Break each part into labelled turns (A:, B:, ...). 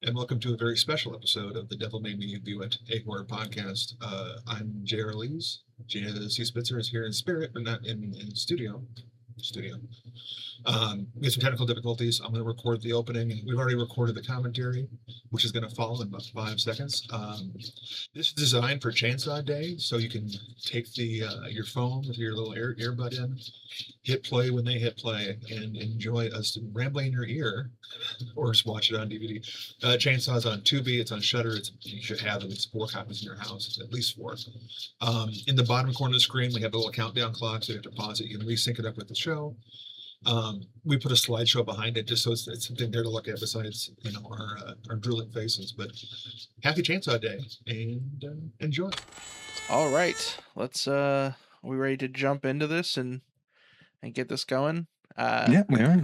A: and welcome to a very special episode of The Devil Made Me Do It, a horror podcast. I'm J.R. Lees. C. Spitzer is here in spirit, but not in studio. We have some technical difficulties. I'm going to record the opening. We've already recorded the commentary, which is going to follow in about 5 seconds. This is designed for Chainsaw Day, so you can take your phone with your little earbud in, hit play when they hit play, and enjoy us rambling in your ear, or just watch it on DVD. Chainsaw's on Tubi, it's on Shudder. You should have it. It's 4 copies in your house, at least 4. In the bottom corner of the screen, we have a little countdown clock, so you have to pause it. You can resync it up with the show. We put a slideshow behind it just so it's something there to look at besides our drooling faces. But happy Chainsaw Day and enjoy.
B: All right, let's. Are we ready to jump into this and get this going?
C: Yeah, we are.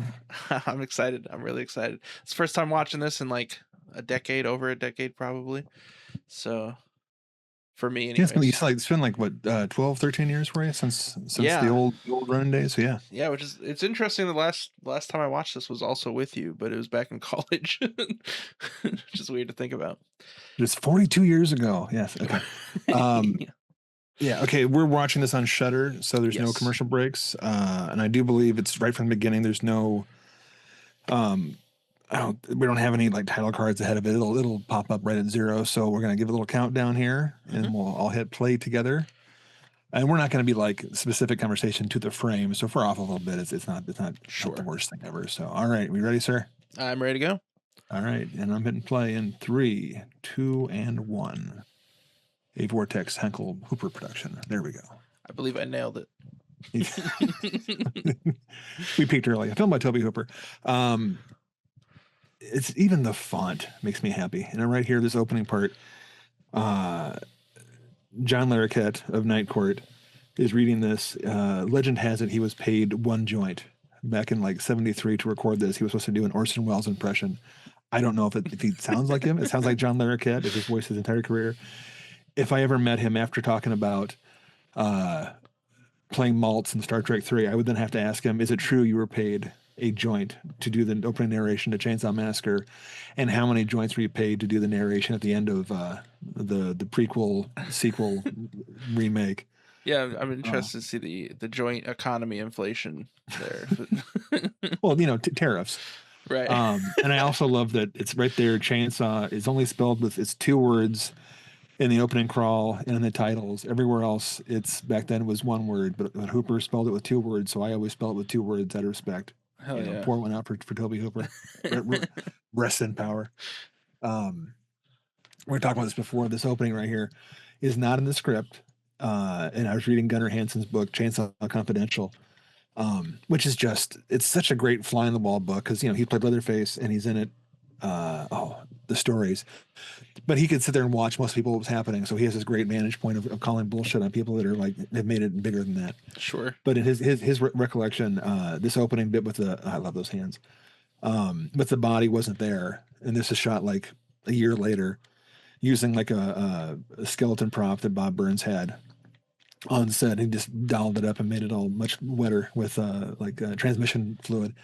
B: I'm excited. I'm really excited. It's the first time watching this in like over a decade probably. So for me,
C: Yeah,
B: anyways.
C: it's been like what 12, 13 years for you since
B: Yeah.
C: the old running days. So yeah.
B: Yeah, which is it's interesting. The last time I watched this was also with you, but it was back in college. Which is weird to think about.
C: Just 42 years ago. Yes. Okay. Yeah. Okay. We're watching this on Shudder, so there's no commercial breaks, and I do believe it's right from the beginning. There's no, we don't have any like title cards ahead of it. It'll pop up right at 0. So we're gonna give a little countdown here, and we'll all hit play together. And we're not going to be like specific conversation to the frame. So if we're off a little bit, it's not
B: Sure.
C: not the worst thing ever. So all right, we ready, sir?
B: I'm ready to go.
C: All right, and I'm hitting play in 3, 2, and 1. A Vortex Henkel Hooper production. There we go.
B: I believe I nailed it.
C: We peaked early. A film by Tobe Hooper. It's even the font makes me happy. And right here, this opening part, John Larroquette of Night Court is reading this. Legend has it he was paid 1 joint back in like 73 to record this. He was supposed to do an Orson Welles impression. I don't know if he sounds like him. It sounds like John Larroquette, if his voice his entire career. If I ever met him after talking about playing Maltz in Star Trek 3, I would then have to ask him, is it true you were paid a joint to do the opening narration to Chainsaw Massacre? And how many joints were you paid to do the narration at the end of the prequel, sequel, remake?
B: Yeah, I'm interested to see the joint economy inflation there.
C: Well, tariffs.
B: Right.
C: And I also love that it's right there. Chainsaw is only spelled with it's 2 words in the opening crawl and in the titles. Everywhere else, it's back then was 1 word, but Hooper spelled it with 2 words, so I always spell it with 2 words out of respect.
B: Hell yeah.
C: Pour one out for Tobe Hooper. Rest in power. We were talking about this before. This opening right here is not in the script. And I was reading Gunnar Hansen's book, Chainsaw Confidential, which is it's such a great fly on the wall book because, he played Leatherface and he's in it. The stories, but he could sit there and watch most people what was happening. So he has this great vantage point of calling bullshit on people that are like, have made it bigger than that.
B: Sure.
C: But in his recollection, this opening bit with I love those hands, but the body wasn't there. And this is shot like a year later using like a skeleton prop that Bob Burns had on set. He just dolled it up and made it all much wetter with transmission fluid.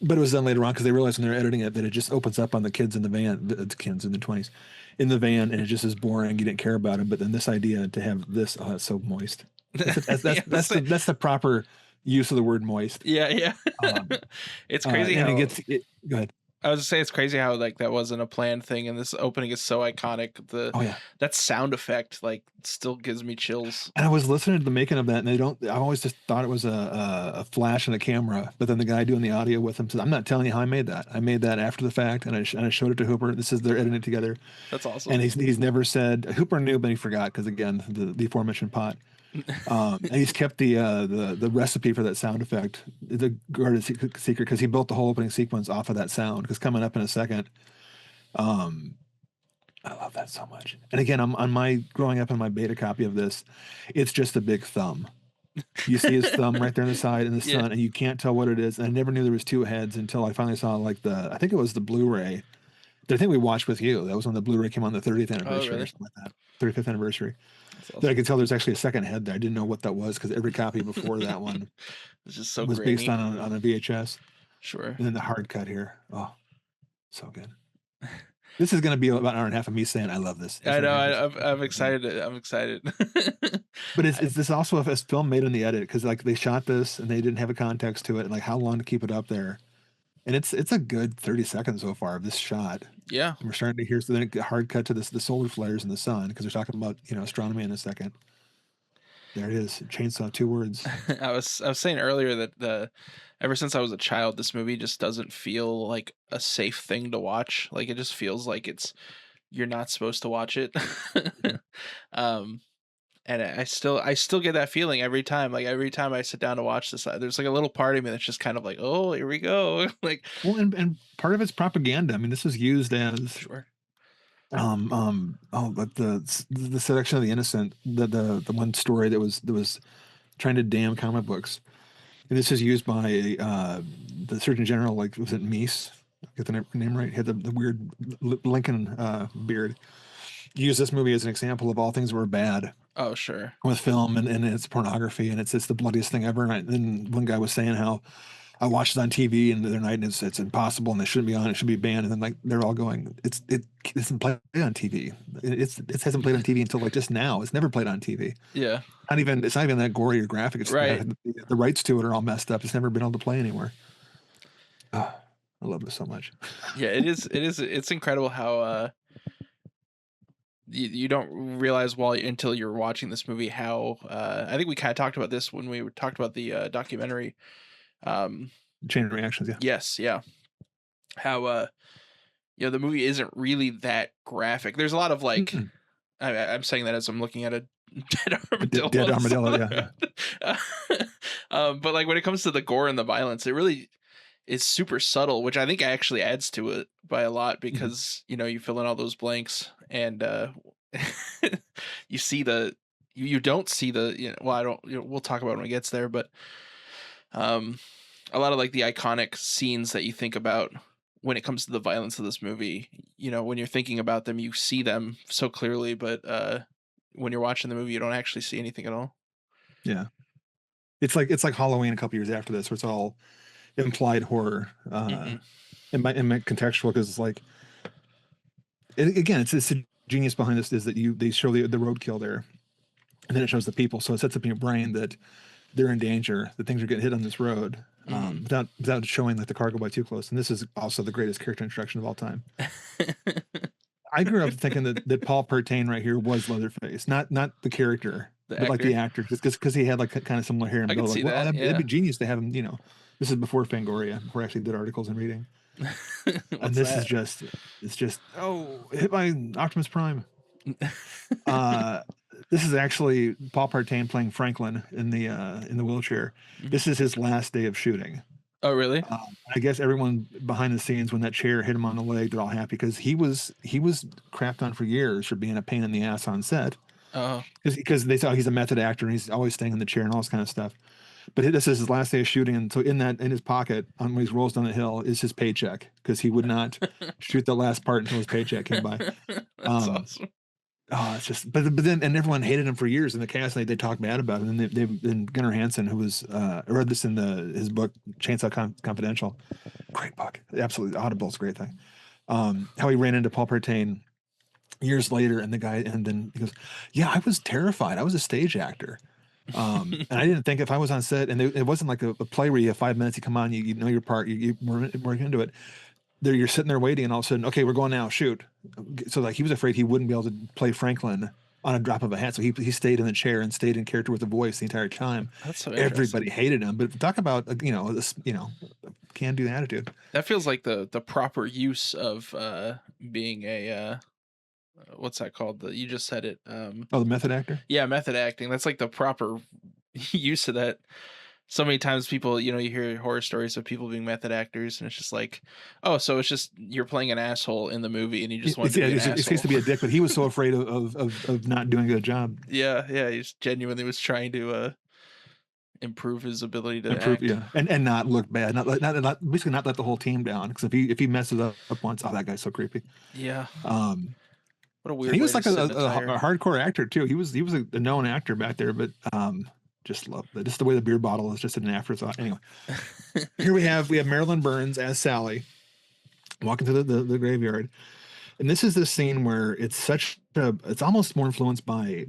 C: But it was done later on because they realized when they were editing it that it just opens up on the kids in the van, the kids in the 20s, in the van, and it just is boring. You didn't care about them. But then this idea to have this, it's so moist. That's the proper use of the word moist.
B: Yeah. It's crazy how
C: go ahead.
B: I was to say it's crazy how like that wasn't a planned thing, and this opening is so iconic. That sound effect like still gives me chills.
C: And I was listening to the making of that, and I always just thought it was a flash in a camera. But then the guy doing the audio with him says, "I'm not telling you how I made that. I made that after the fact, and I showed it to Hooper. They're editing it together.
B: That's awesome.
C: And he's never said Hooper knew, but he forgot because again the aforementioned pot. And he's kept the recipe for that sound effect, the guarded secret, because he built the whole opening sequence off of that sound. Because coming up in a second, I love that so much. And again, I'm growing up on my beta copy of this, it's just a big thumb. You see his thumb right there on the side in the sun, and you can't tell what it is. And I never knew there was 2 heads until I finally saw I think it was the Blu-ray that I think we watched with you. That was when the Blu-ray came on the 30th anniversary or something like that. 35th anniversary. Awesome. That I could tell there's actually a second head there. I didn't know what that was because every copy before that one
B: was just so
C: was based on a VHS.
B: Sure.
C: And then the hard cut here. Oh, so good. This is going to be about an hour and a half of me saying I love this. That's
B: I
C: what
B: know.
C: happens.
B: I'm excited. I'm excited.
C: But is this also a film made in the edit? Because like they shot this and they didn't have a context to it, and like how long to keep it up there? And it's a good 30 seconds so far of this shot.
B: Yeah.
C: And we're starting to hear, so then it hard cut to the solar flares in the sun because they're talking about astronomy in a second. There it is, chainsaw, 2 words.
B: I was saying earlier that ever since I was a child, this movie just doesn't feel like a safe thing to watch. Like it just feels like you're not supposed to watch it. And I still get that feeling every time. Like every time I sit down to watch this, there's like a little part of me that's just kind of like, oh, here we go. Like,
C: Well, and part of it's propaganda. I mean, this was used as
B: sure.
C: but the seduction of the innocent, the one story that was trying to damn comic books, and this is used by the Surgeon General, like was it Meese? Get the name right? He had the weird Lincoln beard. Use this movie as an example of all things that were bad
B: Oh, sure.
C: with film, and it's pornography, and it's the bloodiest thing ever. And one guy was saying how I watched it on TV and the other night, and it's impossible, and it shouldn't be on. It should be banned. And then like they're all going, it isn't played on TV. It hasn't played on TV until like just now. It's never played on TV.
B: Yeah.
C: It's not even that gory or graphic. It's
B: Right.
C: the rights to it are all messed up. It's never been able to play anywhere. Oh, I love this so much.
B: Yeah, it is. It's incredible how you don't realize until you're watching this movie how I think we kind of talked about this when we talked about the documentary.
C: Chain reactions, yeah.
B: Yes, yeah. How the movie isn't really that graphic. There's a lot of like I'm saying that as I'm looking at a dead armadillo.
C: Dead armadillo, yeah.
B: But like when it comes to the gore and the violence, it really is super subtle, which I think actually adds to it by a lot because you fill in all those blanks and you see you don't see well, I don't, we'll talk about it when it gets there, but a lot of like the iconic scenes that you think about when it comes to the violence of this movie, when you're thinking about them, you see them so clearly, but when you're watching the movie, you don't actually see anything at all.
C: Yeah. It's like Halloween a couple years after this, where it's all implied horror, and my contextual, because it's like, again, it's the genius behind this is that they show the roadkill there, and then it shows the people, so it sets up in your brain that they're in danger, that things are getting hit on this road, without showing like the car go by too close. And this is also the greatest character introduction of all time. I grew up thinking that Paul Pertain right here was Leatherface, not the character, but like the actor, just because he had like kind of similar hair and build. Like, that'd be genius to have him. This is before Fangoria, before I actually did articles and reading. And this is just hit by Optimus Prime. This is actually Paul Pertain playing Franklin in the wheelchair. This is his last day of shooting.
B: Oh, really?
C: I guess everyone behind the scenes, when that chair hit him on the leg, they're all happy because he was crapped on for years for being a pain in the ass on set.
B: Oh,
C: because they thought he's a method actor and he's always staying in the chair and all this kind of stuff. But this is his last day of shooting, and so in his pocket, when he rolls down the hill, is his paycheck because he would not shoot the last part until his paycheck came by.
B: That's awesome.
C: Oh, it's just, but then, and everyone hated him for years in the cast. They talked bad about him, and then Gunnar Hansen, who was I read this in his book Chainsaw Confidential, great book, absolutely audible, it's a great thing. How he ran into Paul Pertain years later, and then he goes, "Yeah, I was terrified. I was a stage actor." And I didn't think if I was on set, and it wasn't like a play where you have 5 minutes, you come on, you know your part, you work into it. There, you're sitting there waiting, and all of a sudden, okay, we're going now, shoot. So like he was afraid he wouldn't be able to play Franklin on a drop of a hat, so he stayed in the chair and stayed in character with the voice the entire time.
B: That's so
C: everybody hated him, but talk about this can-do attitude.
B: That feels like the proper use of being a what's that called? You just said it.
C: The method actor.
B: Yeah, method acting. That's like the proper use of that. So many times people, you hear horror stories of people being method actors, and it's just like, oh, so it's just you're playing an asshole in the movie, and you just want to be an asshole. It seems
C: to be a dick, but he was so afraid of not doing a good job.
B: Yeah, he just genuinely was trying to improve his ability to act.
C: Yeah, and not look bad, basically not let the whole team down. Because if he messes up once, that guy's so creepy.
B: Yeah.
C: What a weird. He was like a hardcore actor too. He was a known actor back there, but just love that. Just the way the beer bottle is just an afterthought. Anyway, here we have Marilyn Burns as Sally walking through the graveyard, And this is the scene where it's almost more influenced by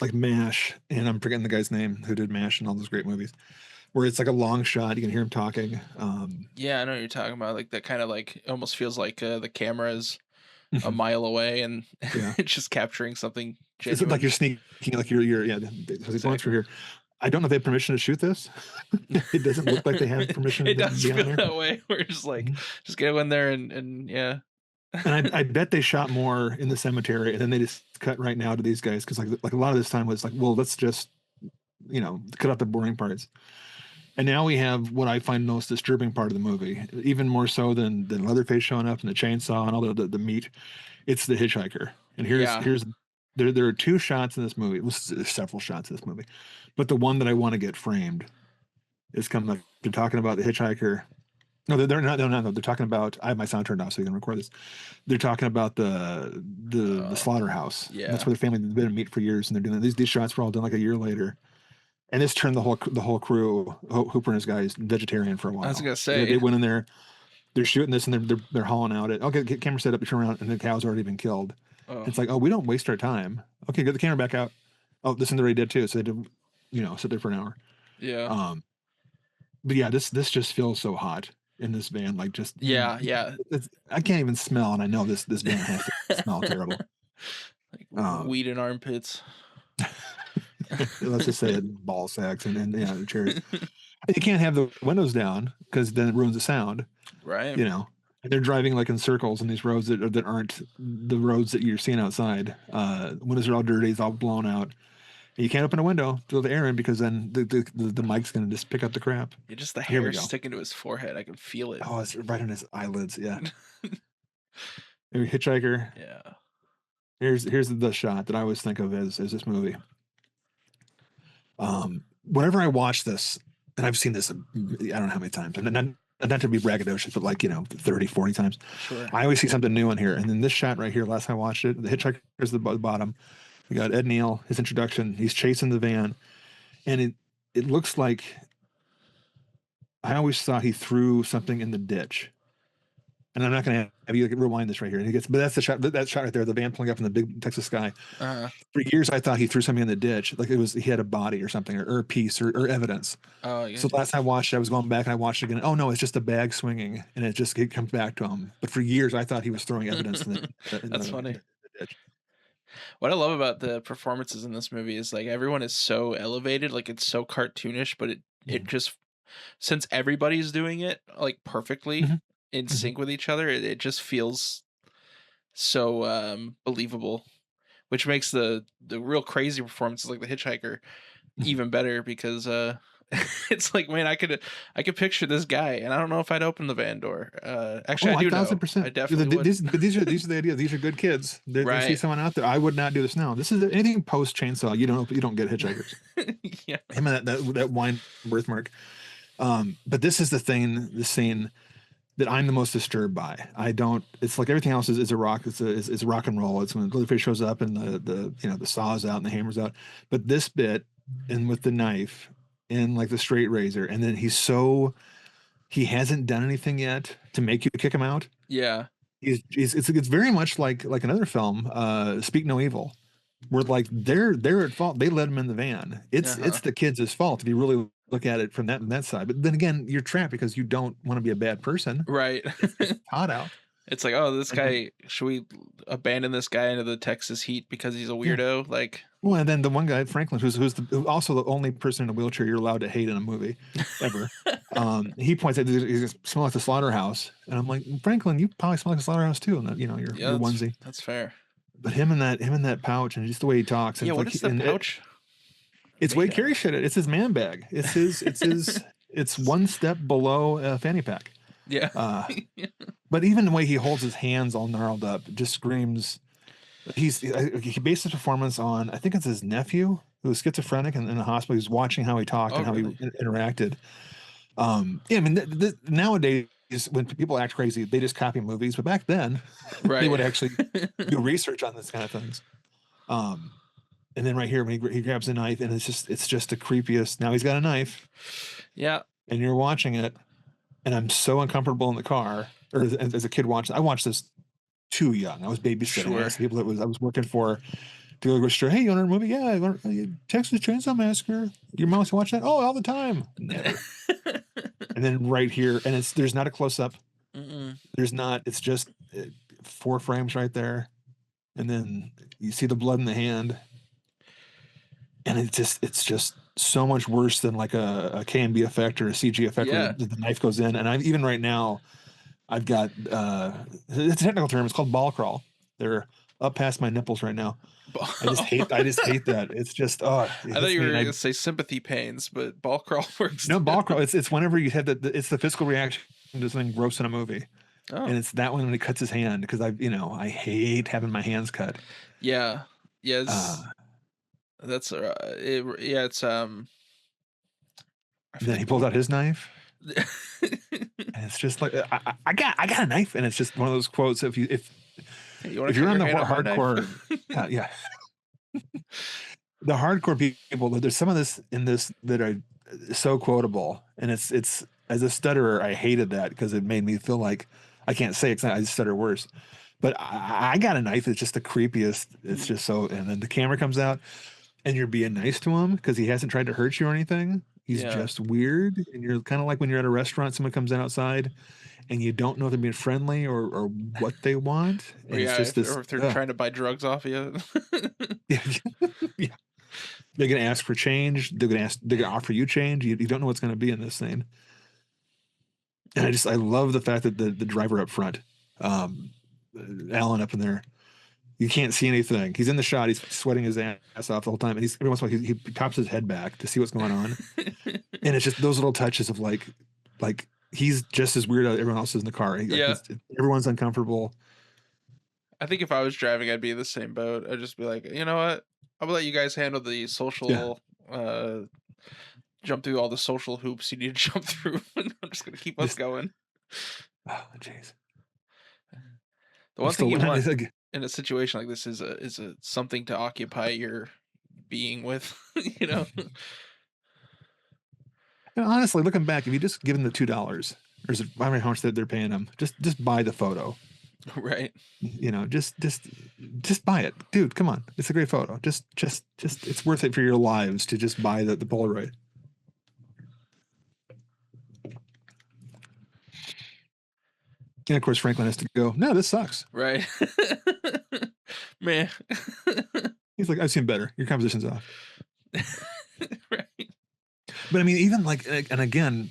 C: like MASH, and I'm forgetting the guy's name who did MASH and all those great movies, where it's like a long shot, you can hear him talking.
B: Yeah, I know what you're talking about. Like that kind of like it almost feels like the camera is a mile away and
C: Yeah.
B: it's just capturing something
C: It's like
B: genuine.
C: you're sneaking, like you're yeah, because going through here. I don't know if they have permission to shoot this. It doesn't look like they have permission
B: It
C: to
B: does
C: be on
B: feel
C: there.
B: that way. We're just like, just go in there and yeah.
C: And I bet they shot more in the cemetery, and then they just cut right now to these guys because like a lot of this time was like, well, let's just cut out the boring parts. And now we have what I find most disturbing part of the movie, even more so than Leatherface showing up and the chainsaw and all the meat. It's the hitchhiker. And
B: Yeah.
C: there are two shots in this movie. Well, there's several shots in this movie, but the one that I want to get framed is coming up. They're talking about the hitchhiker. No, they're not. No, they're talking about. I have my sound turned off, so you can record this. They're talking about the slaughterhouse.
B: Yeah.
C: That's where the family has been meat for years, and they're doing these shots were all done like a year later. And this turned the whole crew, Hooper and his guys, vegetarian for a while.
B: I was gonna say
C: they went in there, they're shooting this, and they're hauling out it. Okay, get camera set up, you turn around, and the cow's already been killed.
B: Oh.
C: It's like, oh, we don't waste our time. Okay, get the camera back out. Oh, this one they already did too, so they did, sit there for an hour.
B: Yeah.
C: But yeah, this just feels so hot in this van, like just
B: yeah.
C: I can't even smell, and I know this van has to smell terrible.
B: Like weed in armpits.
C: Let's just say it, ball sacks and chairs. You can't have the windows down because then it ruins the sound.
B: Right.
C: And they're driving like in circles in these roads that aren't the roads that you're seeing outside. Windows are all dirty, it's all blown out. And you can't open a window to let the air in because then the mic's going to just pick up the crap.
B: Yeah, just the
C: Here we
B: hair
C: go.
B: sticking to his forehead. I can feel it.
C: Oh, it's right on his eyelids. Yeah. Hitchhiker.
B: Yeah.
C: Here's the shot that I always think of as this movie. Whenever I watch this, and I've seen this, I don't know how many times, and not to be braggadocious, but like 30, 40 times.
B: Sure.
C: I always see something new in here. And then this shot right here, last time I watched it, the hitchhiker is the bottom. We got Ed Neal, his introduction. He's chasing the van, and it looks like I always thought he threw something in the ditch. And I'm not going to have you rewind this right here. But that's the shot. That shot right there, the van pulling up in the big Texas sky.
B: Uh-huh.
C: For years, I thought he threw something in the ditch, like he had a body or something, or a piece, or evidence.
B: Oh, yeah.
C: So last time I watched it, I was going back and I watched it again. Oh no, it's just a bag swinging, and it comes back to him. But for years, I thought he was throwing evidence in
B: That's funny.
C: the ditch.
B: What I love about the performances in this movie is like everyone is so elevated, like it's so cartoonish, but it just, since everybody's doing it like perfectly in sync with each other, it just feels so believable, which makes the real crazy performances like the hitchhiker even better because it's like, man, I could picture this guy, and I don't know if I'd open the van door. Actually, I do
C: 1,000%.
B: I definitely would.
C: These are the idea. These are good kids. They see someone out there. I would not do this now. This is anything post chainsaw. You don't get hitchhikers.
B: Yeah.
C: Him and that wine birthmark. But this is the scene that I'm the most disturbed by. I don't. It's like everything else is a rock. It's rock and roll. It's when Leatherface shows up and the saw's out and the hammer's out. But this bit, and with the knife and like the straight razor, and then he hasn't done anything yet to make you kick him out.
B: Yeah.
C: It's very much like another film, Speak No Evil, where like they're at fault. They let him in the van. It's the kids' fault if you really look at it from that side. But then again, you're trapped because you don't want to be a bad person.
B: Right.
C: It's hot out.
B: It's like, oh, this guy, should we abandon this guy into the Texas heat because he's a weirdo? Yeah. Like,
C: well, and then the one guy, Franklin, who's also the only person in a wheelchair you're allowed to hate in a movie ever. He points out he smells like the slaughterhouse, and I'm like, Franklin, you probably smell like a slaughterhouse too, and your onesie.
B: That's fair.
C: But him in that pouch, and just the way he talks.
B: Yeah, what is the pouch?
C: It's Wade Carey shit. It's his man bag. It's his. It's one step below a fanny pack.
B: Yeah.
C: But even the way he holds his hands all gnarled up just screams. He based his performance on, I think it's his nephew who was schizophrenic and in the hospital. He was watching how he talked and how he interacted. Yeah, I mean, nowadays when people act crazy, they just copy movies. But back then, they would actually do research on this kind of things. And then right here, when he grabs a knife, and it's just the creepiest. Now he's got a knife.
B: Yeah.
C: And you're watching it, and I'm so uncomfortable in the car, or as a kid watching. I watched this too young. I was babysitting. I
B: Sure.
C: asked people I was working for to go to store. Hey, you want a movie? Yeah, Texas Chainsaw Massacre. Your mom wants to watch that? Oh, all the time. Never. And then right here, and there's not a close up.
B: Mm-mm.
C: There's not. It's just 4 frames right there, and then you see the blood in the hand, and it's just so much worse than like a KMB effect or a CG effect where
B: Yeah.
C: the knife goes in. And even right now, I've got it's a technical term. It's called ball crawl. They're up past my nipples right now. I just hate that. It's just it
B: I thought
C: hits
B: you
C: me
B: were
C: and
B: gonna say sympathy pains, but ball crawl works.
C: no
B: too.
C: ball crawl. It's whenever you have it's the physical reaction to something gross in a movie.
B: Oh,
C: And it's that one when he cuts his hand because I hate having my hands cut.
B: yeah.
C: Uh,
B: That's yeah. It's I
C: then
B: forget
C: he
B: the
C: pulls out
B: word.
C: his knife, and it's just like I got a knife, and it's just one of those quotes. If
B: You want to
C: you're
B: cut
C: on
B: your
C: the
B: hand on my
C: hardcore,
B: knife?
C: yeah, the hardcore people, there's some of this in this that are so quotable, and it's as a stutterer, I hated that because it made me feel like I can't say it 'cause I stutter worse. But I got a knife. It's just the creepiest. It's just so, and then the camera comes out, and you're being nice to him because he hasn't tried to hurt you or anything. He's
B: Yeah.
C: just weird, and you're kind of like when you're at a restaurant, someone comes in outside, and you don't know if they're being friendly or what they want,
B: Or
C: and it's
B: yeah,
C: just this.
B: or if they're trying to buy drugs off you.
C: Yeah, yeah. They're gonna ask for change. They're gonna offer you change. You don't know what's gonna be in this thing. And I love the fact that the driver up front, um, Alan up in there, you can't see anything. He's in the shot. He's sweating his ass off the whole time, and every once in a while he pops his head back to see what's going on. And it's just those little touches of like he's just as weird as everyone else is in the car.
B: Yeah.
C: Everyone's uncomfortable.
B: I think if I was driving, I'd be in the same boat. I'd just be like, you know what? I'll let you guys handle the social, jump through all the social hoops you need to jump through. I'm just gonna keep us going.
C: Oh, jeez.
B: The one thing you want
C: Like,
B: in a situation like this is a something to occupy your being with, you know?
C: and honestly, looking back, if you just give them the $2, or is it, I don't know how much they're paying them, just buy the photo.
B: Right.
C: Just buy it, dude. Come on, it's a great photo. Just it's worth it for your lives to just buy the Polaroid. And of course, Franklin has to go. No, this sucks.
B: Right. Man.
C: He's like, I've seen better. Your composition's off.
B: Right.
C: But I mean, even like, and again,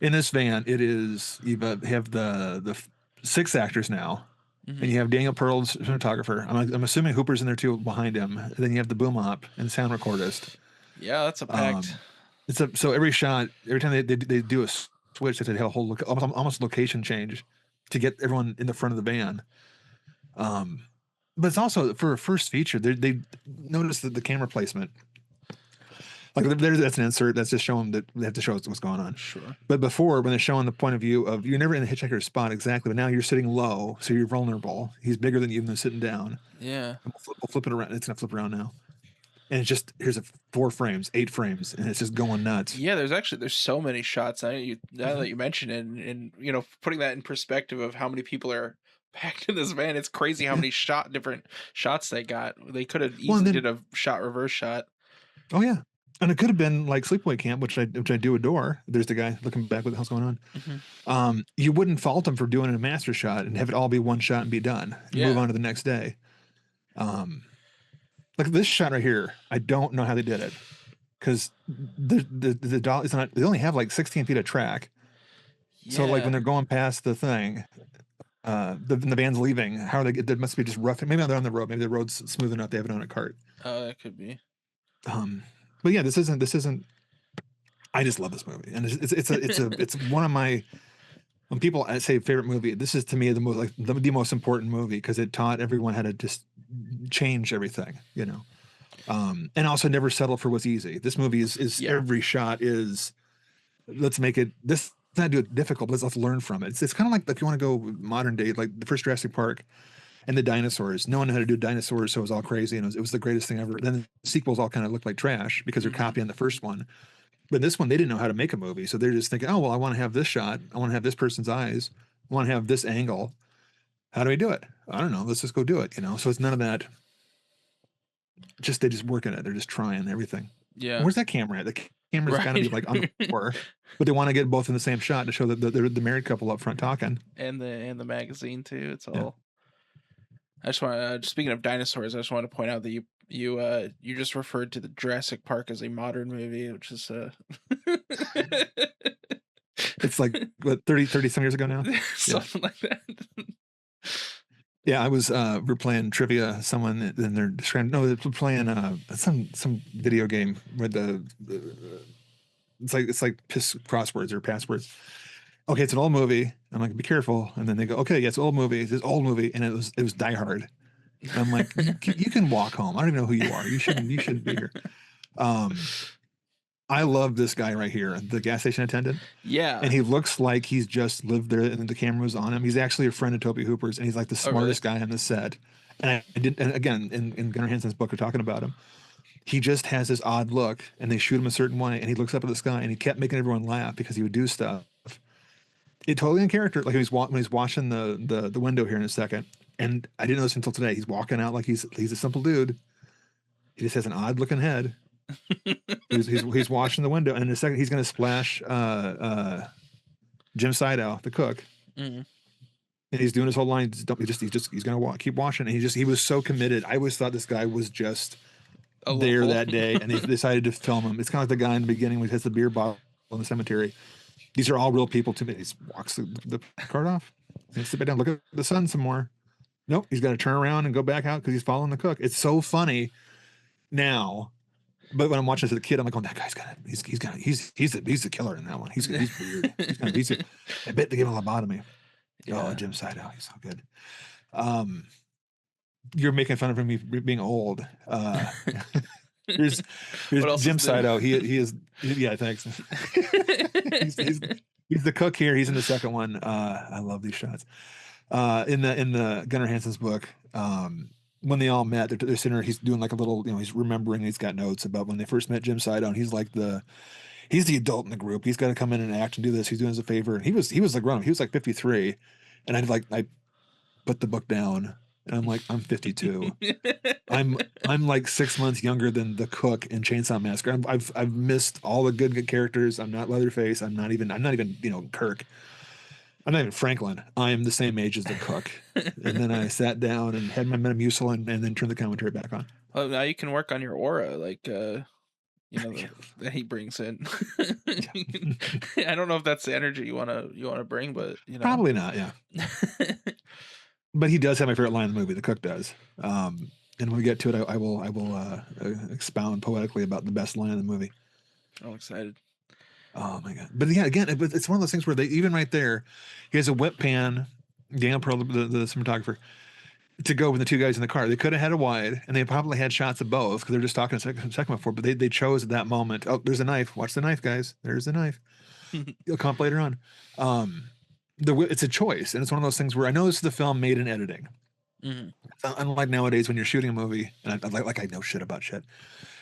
C: in this van, it is you have the 6 actors now.
B: Mm-hmm.
C: And you have Daniel Pearl's cinematographer. I'm assuming Hooper's in there too behind him. And then you have the boom op and sound recordist.
B: Yeah, that's a packed.
C: So every shot, every time they do a switch, they have a whole almost location change to get everyone in the front of the van. But it's also for a first feature, they notice that the camera placement. Like that's an insert that's just showing that they have to show us what's going on.
B: Sure.
C: But before, when they're showing the point of view of you're never in the hitchhiker's spot exactly, but now you're sitting low, so you're vulnerable. He's bigger than you even sitting down.
B: Yeah.
C: We'll flip it around. It's gonna flip around now, and it's just here's 4 frames, 8 frames, and it's just going nuts.
B: Yeah, there's so many shots. Now that you mention it, and putting that in perspective of how many people are packed in this van, it's crazy how many different shots they got. They could have easily did a shot reverse shot.
C: Oh yeah. And it could have been like Sleepaway Camp, which I do adore. There's the guy looking back, what the hell's going on?
B: Mm-hmm.
C: You wouldn't fault him for doing a master shot and have it all be one shot and be done. And move on to the next day. Like this shot right here, I don't know how they did it because the doll is not. They only have like 16 feet of track. Yeah. So like when they're going past the thing, the band's leaving. How are they? There must be just rough. Maybe they're on the road. Maybe the road's smooth enough. They have it on a cart.
B: Oh, that could be.
C: But yeah, this isn't. I just love this movie, and it's one of my. When people say favorite movie, this is to me the most important movie because it taught everyone how to just change everything, and also never settle for what's easy. This movie is every shot is. Let's make it this. Not do it difficult. Let's learn from it. It's kind of like if you want to go modern day, like the first Jurassic Park. And the dinosaurs. No one knew how to do dinosaurs, so it was all crazy, and it was the greatest thing ever. Then the sequels all kind of look like trash because they're copying the first one. But this one, they didn't know how to make a movie, so they're just thinking, "Oh, well, I want to have this shot. I want to have this person's eyes. I want to have this angle." How do we do it? I don't know. Let's just go do it. So it's none of that. They just work at it. They're just trying everything.
B: Yeah.
C: Where's that camera at? The camera's got to be like on the floor, but they want to get both in the same shot to show that they're the married couple up front talking.
B: And the magazine too. It's all. I just want. Speaking of dinosaurs, I just want to point out that you just referred to the Jurassic Park as a modern movie, which is
C: It's like what 30 some years ago now.
B: Something like that.
C: Yeah, I was we're playing trivia. Someone and they're describing. No, they're playing some video game with the it's like crosswords or passwords. Okay, it's an old movie. I'm like, be careful. And then they go, okay, yeah, it's an old movie. It's this old movie, and it was Die Hard. And I'm like, you can walk home. I don't even know who you are. You shouldn't be here. I love this guy right here, the gas station attendant.
B: Yeah.
C: And he looks like he's just lived there and the camera was on him. He's actually a friend of Tobe Hooper's, and he's like the smartest guy on the set. And and again, in Gunnar Hansen's book, we're talking about him. He just has this odd look, and they shoot him a certain way, and he looks up at the sky, and he kept making everyone laugh because he would do stuff. It totally in character. Like when he's watching the window here in a second, and I didn't know this until today. He's walking out like he's a simple dude. He just has an odd looking head. he's washing the window, and in a second he's going to splash Jim Sidow, the cook, and he's doing his whole line. He's going to keep washing. And he was so committed. I always thought this guy was just there that day, and they decided to film him. It's kind of like the guy in the beginning when he hits the beer bottle in the cemetery. These are all real people to me. He walks the cart off. He sit back down, look at the sun some more. Nope, he's got to turn around and go back out because he's following the cook. It's so funny now. But when I'm watching this as a kid, I'm like, "Oh, that guy's he's the killer in that one. He's weird. I bet they give him a lobotomy." Yeah. Oh, Jim Sidow, he's so good. You're making fun of him being old. Here's Jim Sidow. He is. Yeah, thanks. he's the cook here. He's in the second one. I love these shots. In the Gunnar Hansen's book. When they all met, they're sitting there, he's doing like a little, he's remembering, he's got notes about when they first met Jim Sidow, and he's the adult in the group. He's got to come in and act and do this. He's doing us a favor. And he was the grown up. He was like 53. And I put the book down and I'm like, I'm 52. I'm like 6 months younger than the cook in Chainsaw Massacre. I've missed all the good characters. I'm not Leatherface. I'm not even Kirk. I'm not even Franklin. I am the same age as the cook. And then I sat down and had my Metamucil and then turned the commentary back on.
B: Well, now you can work on your aura, like that he brings in. I don't know if that's the energy you wanna bring, but
C: probably not. Yeah. But he does have my favorite line in the movie. The cook does. And when we get to it, I will expound poetically about the best line in the movie.
B: I'm excited.
C: Oh my god! But yeah, again, it's one of those things where they even right there, he has a whip pan. Daniel Pearl, the cinematographer, to go with the two guys in the car. They could have had a wide, and they probably had shots of both because they're just talking a second before. But they chose at that moment. Oh, there's a knife. Watch the knife, guys. There's the knife. You'll come up later on. It's a choice, and it's one of those things where I know this is the film made in editing. Unlike nowadays when you're shooting a movie, and I know shit about shit.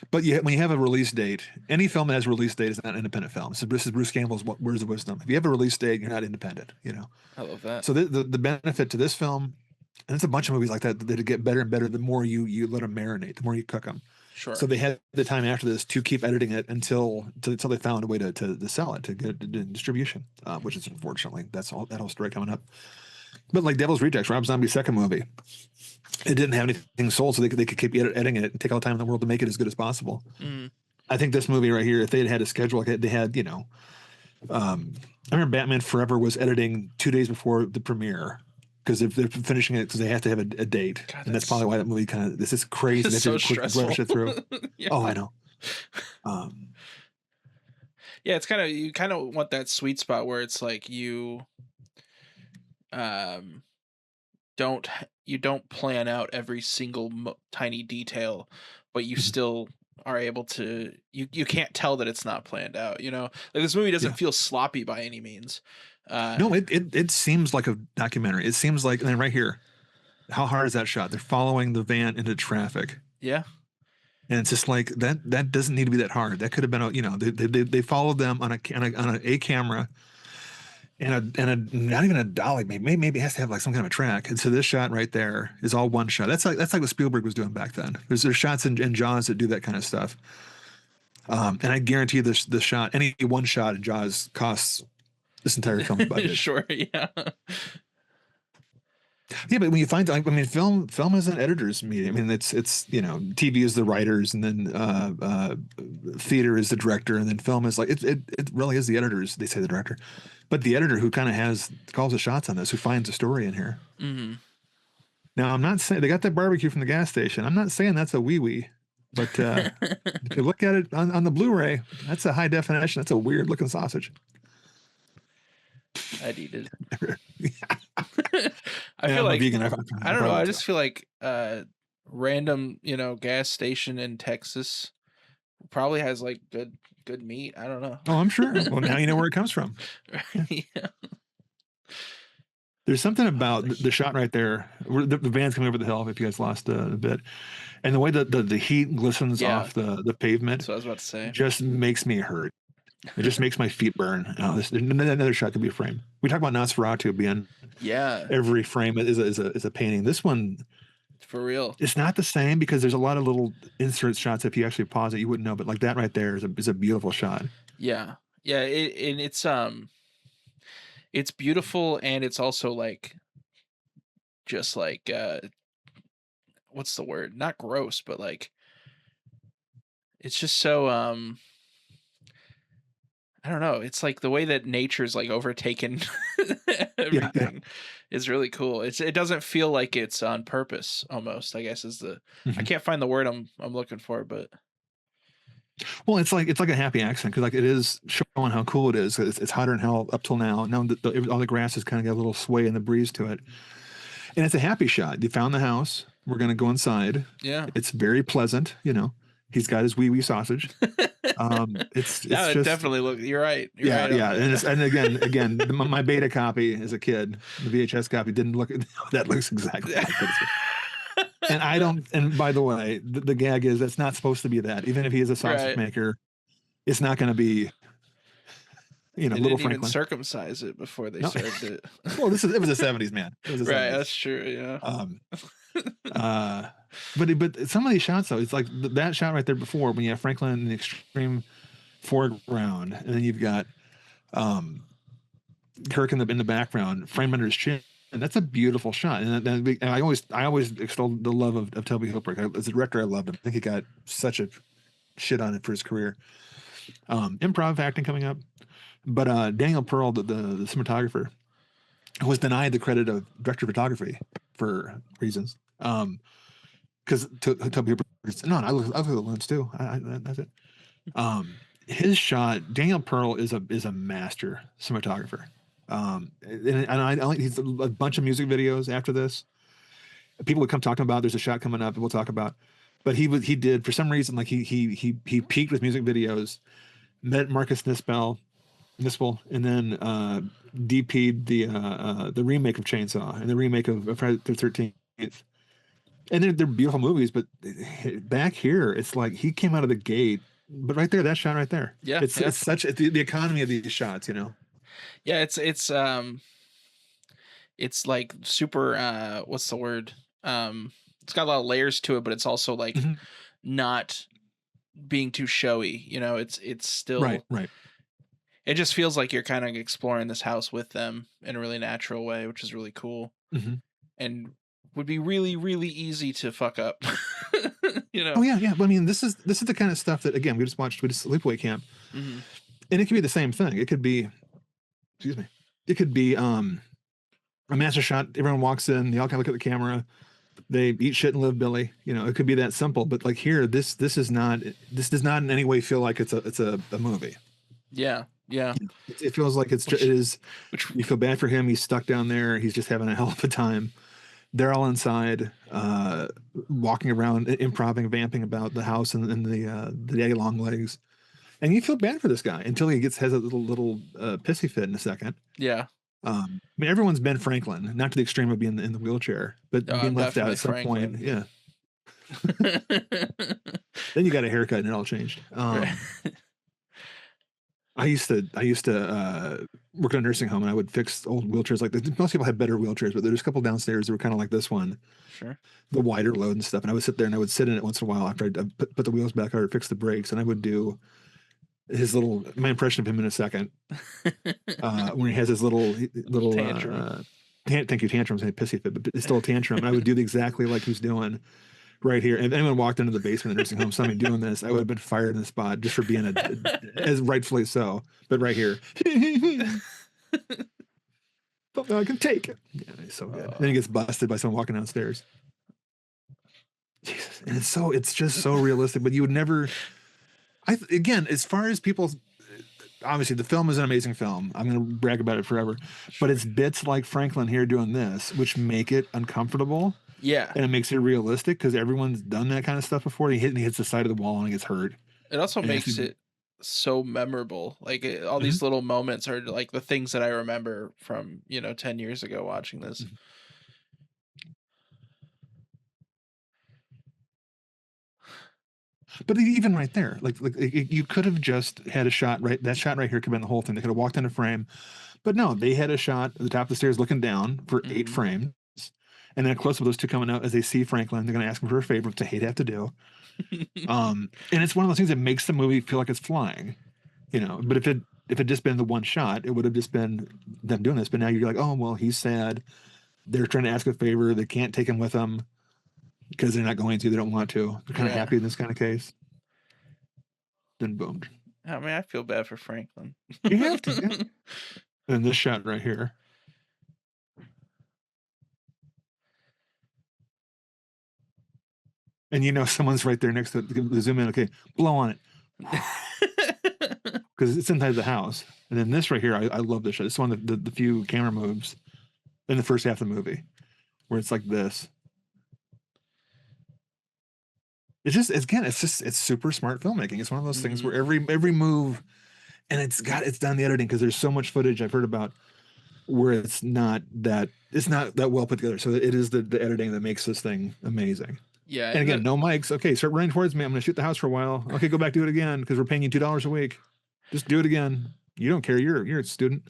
C: But when you have a release date, any film that has a release date is not an independent film. So this is Bruce Campbell's Words of Wisdom. If you have a release date, you're not independent.
B: I love that.
C: So the benefit to this film, and it's a bunch of movies like that get better and better the more you let them marinate, the more you cook them.
B: Sure.
C: So they had the time after this to keep editing it until they found a way to sell it, to get it in distribution, which is unfortunately that whole story coming up. But like Devil's Rejects, Rob Zombie's second movie, it didn't have anything sold, so they could keep editing it and take all the time in the world to make it as good as possible. I think this movie right here, if they had a schedule like they had, I remember Batman Forever was editing 2 days before the premiere because if they're finishing it because they have to have a date, God, and that's probably why that movie this is crazy. They
B: so
C: have to
B: stressful.
C: rush it through. Yeah. Oh, I know.
B: Yeah, it's you kind of want that sweet spot where it's like you don't plan out every single tiny detail, but you still are able to you can't tell that it's not planned out. Like this movie doesn't feel sloppy by any means.
C: No, it seems like a documentary. It seems like, and then right here, how hard is that shot? They're following the van into traffic.
B: Yeah.
C: And it's just like that doesn't need to be that hard. That could have been they followed them on a camera, and not even a dolly, maybe it has to have like some kind of a track. And so this shot right there is all one shot. That's like what Spielberg was doing back then. There's shots in Jaws that do that kind of stuff. And I guarantee the shot, any one shot in Jaws costs this entire film budget.
B: Sure, yeah.
C: Yeah, but when you find, I mean, film is an editor's medium. I mean, it's TV is the writers, and then theater is the director, and then film is like it really is the editors. They say the director, but the editor who kind of calls the shots on this, who finds a story in here.
B: Mm-hmm.
C: Now, I'm not saying they got that barbecue from the gas station. I'm not saying that's a wee, but if you look at it on the Blu-ray, that's a high definition. That's a weird looking sausage.
B: I'd eat it.
C: I feel like vegan.
B: I don't know. I just feel like random, gas station in Texas probably has like good meat. I don't know.
C: Oh, I'm sure. Well, now you know where it comes from.
B: Yeah.
C: There's something about the shot right there. The van's coming over the hill. If you guys lost a bit, and the way that the heat glistens off the pavement,
B: that's what I was about to say,
C: just makes me hurt. It just makes my feet burn. Another shot could be a frame. We talk about Nosferatu being every frame is a painting. This one,
B: for real,
C: it's not the same because there's a lot of little insert shots. If you actually pause it, you wouldn't know. But like that right there is a beautiful shot.
B: Yeah. It's beautiful, and it's also like just like what's the word? Not gross, but like it's just so I don't know. It's like the way that nature's like overtaken everything is really cool. It doesn't feel like it's on purpose almost, I guess is I can't find the word I'm looking for, but
C: well, it's like a happy accident because like it is showing how cool it is. It's hotter than hell up till now. Now all the grass has kind of got a little sway in the breeze to it, and it's a happy shot. You found the house. We're gonna go inside.
B: Yeah,
C: it's very pleasant. He's got his wee sausage. It's
B: it
C: just,
B: definitely looks. You're right.
C: Yeah. And again, my beta copy as a kid, the VHS copy didn't look. That looks exactly like it. And I don't. And by the way, the gag is that's not supposed to be that. Even if he is a sausage maker, it's not going to be.
B: They
C: little
B: didn't
C: Franklin.
B: even circumcise it before they served it.
C: Well, it was the 70s, man. It was the 70s.
B: That's true. Yeah.
C: But some of these shots though, it's like that shot right there before when you have Franklin in the extreme foreground, and then you've got Kirk in the background, framed under his chin. And that's a beautiful shot. And I always extol the love of Tobe Hooper. As a director, I loved him. I think he got such a shit on it for his career. Improv acting coming up. But Daniel Pearl, the cinematographer, was denied the credit of director of photography for reasons. Because Tobe Hooper, I look at the lens too. That's it. His shot, Daniel Pearl is a master cinematographer. And I he's a bunch of music videos after this. People would come talking about. There's a shot coming up, and we'll talk about. But he did for some reason like he peaked with music videos. Met Marcus Nispel, and then DP'd the remake of Chainsaw and the remake of Friday the 13th. And they're beautiful movies, but back here it's like he came out of the gate. But right there, that shot right there, it's such the economy of these shots,
B: Yeah, it's like super. What's the word? It's got a lot of layers to it, but it's also like not being too showy. It's still
C: right.
B: It just feels like you're kind of exploring this house with them in a really natural way, which is really cool, and would be really, really easy to fuck up. Oh
C: yeah. But I mean, this is the kind of stuff that again we just Sleepaway Camp, and it could be the same thing. It could be, it could be a master shot. Everyone walks in, they all kind of look at the camera, they eat shit and live Billy. it could be that simple. But like here, this does not in any way feel like it's a movie.
B: Yeah.
C: It feels like it is. You feel bad for him. He's stuck down there. He's just having a hell of a time. They're all inside, walking around, improvising, vamping about the house and the daddy long legs, and you feel bad for this guy until he has a little pissy fit in a second.
B: Yeah.
C: I mean, everyone's Ben Franklin, not to the extreme of being in the wheelchair, but being left out at some point. Yeah. Then you got a haircut and it all changed. I used to work in a nursing home, and I would fix old wheelchairs. Like most people had better wheelchairs, but there's a couple downstairs that were kind of like this one,
B: Sure.
C: the wider load and stuff. And I would sit there and I would sit in it once in a while after I put the wheels back, I would fix the brakes, and I would do my impression of him in a second, when he has his little
B: Tantrum.
C: thank you, tantrums, and pissy fit, but it's still a tantrum. And I would do exactly like he's doing right here. And if anyone walked into the basement of the nursing home, saw me doing this, I would have been fired in the spot just for being as rightfully so. But right here, but I can take it. Yeah, he's so good. Then he gets busted by someone walking downstairs. Jesus. And it's just so realistic, but you would never. Again, as far as people, obviously the film is an amazing film. I'm going to brag about it forever, but it's bits like Franklin here doing this, which make it uncomfortable.
B: Yeah.
C: And it makes it realistic because everyone's done that kind of stuff before. He hits the side of the wall and he gets hurt.
B: It also
C: And
B: makes it so memorable. Like all these little moments are like the things that I remember from, 10 years ago watching this.
C: But even right there, like you could have just had a shot right. That shot right here could have been the whole thing. They could have walked into frame, but no, they had a shot at the top of the stairs looking down for 8 frames, and then a close up of those two coming out as they see Franklin. They're going to ask him for a favor, which they hate to have to do. And it's one of those things that makes the movie feel like it's flying, But if it just been the one shot, it would have just been them doing this. But now you're like, oh well, he's sad. They're trying to ask a favor. They can't take him with them because they're not going to. They don't want to. They're kind of happy in this kind of case. Then boom.
B: I mean, I feel bad for Franklin.
C: You have to. Yeah. And this shot right here. And someone's right there next to it. Zoom in. Okay, blow on it. Because it's inside the house. And then this right here, I love this shot. It's one of the few camera moves in the first half of the movie where it's like this. It's super smart filmmaking. It's one of those things where every move, and it's done the editing because there's so much footage I've heard about where it's not that well put together. So it is the editing that makes this thing amazing.
B: Yeah.
C: And again, no mics. Okay, start running towards me. I'm going to shoot the house for a while. Okay, go back, do it again because we're paying you $2 a week. Just do it again. You don't care. You're a student.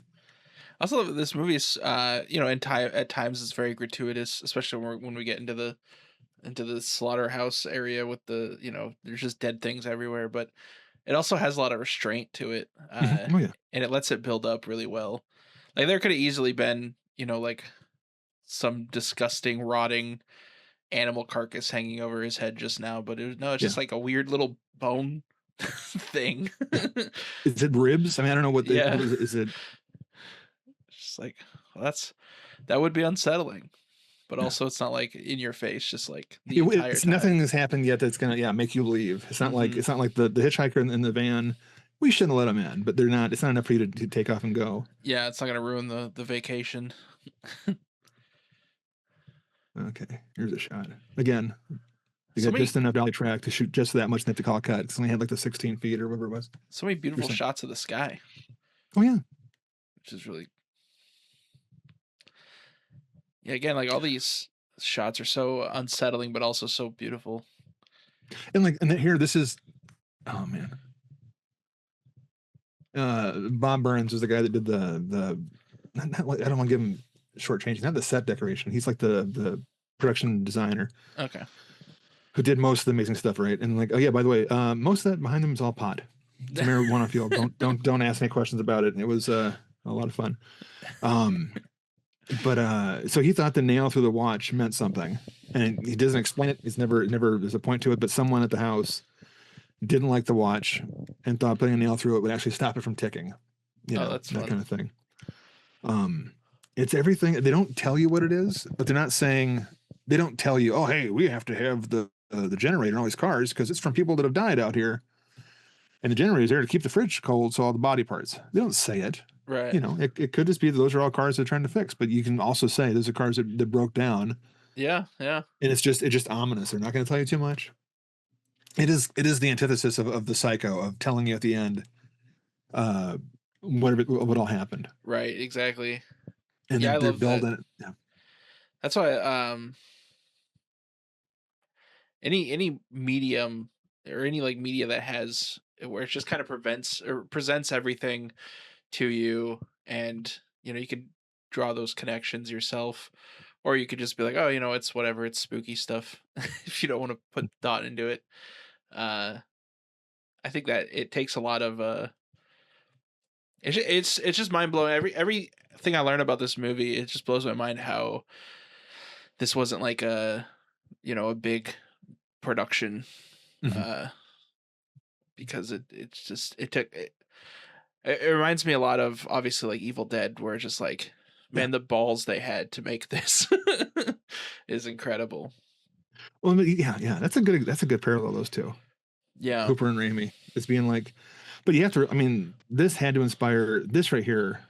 B: I also love that this movie is, at times it's very gratuitous, especially when we get into the slaughterhouse area with the, there's just dead things everywhere, but it also has a lot of restraint to it.
C: Oh yeah.
B: And it lets it build up really well. Like there could have easily been, like some disgusting rotting animal carcass hanging over his head just now, but it's just like a weird little bone thing.
C: Is it ribs? I mean, I don't know what is it.
B: Just like, well, that would be unsettling. But also, it's not like in your face, just like the entire time.
C: Nothing has happened yet that's gonna make you leave. It's not like the hitchhiker in the van. We shouldn't let them in, but they're not. It's not enough for you to take off and go.
B: Yeah, it's not gonna ruin the vacation.
C: Okay, here's a shot again. You got just enough dolly track to shoot just that much, and they have to call a cut. It's only had like the 16 feet or whatever it was.
B: So many beautiful shots of the sky.
C: Oh yeah,
B: which is really. Yeah, again, like all these shots are so unsettling, but also so beautiful.
C: And then here, this is, oh man, Bob Burns is the guy that did the I don't want to give him short change. Not the set decoration. He's like the production designer.
B: Okay.
C: Who did most of the amazing stuff, right? And like, oh yeah, by the way, most of that behind them is all pot. It's a marijuana field. Don't ask any questions about it. It was a lot of fun. But so he thought the nail through the watch meant something, and he doesn't explain it. It's never there's a point to it. But someone at the house didn't like the watch and thought putting a nail through it would actually stop it from ticking.
B: That's
C: that
B: fun.
C: kind of thing. It's everything. They don't tell you what it is, but they're not saying. They don't tell you, oh hey, we have to have the generator in all these cars because it's from people that have died out here, and the generator's there to keep the fridge cold, so all the body parts. They don't say it.
B: Right.
C: It could just be that those are all cars they're trying to fix, but you can also say those are cars that broke down.
B: Yeah, yeah.
C: And it's just ominous. They're not going to tell you too much. It is the antithesis of the Psycho, of telling you at the end what all happened.
B: Right, exactly.
C: And
B: yeah,
C: they're building it. Yeah.
B: That's why any medium or any like media that has where it just kind of presents everything to you, and you can draw those connections yourself, or you could just be like, oh, it's whatever, it's spooky stuff. If you don't want to put thought into it. I think that it takes a lot of it's just mind blowing. Everything I learn about this movie, it just blows my mind how this wasn't like a big production, because it reminds me a lot of, obviously, like Evil Dead, where it's just like, man, the balls they had to make this is incredible.
C: Well, yeah, that's a good parallel, those two.
B: Yeah.
C: Hooper and Raimi. It's being like, but you have to, I mean, this had to inspire, this right here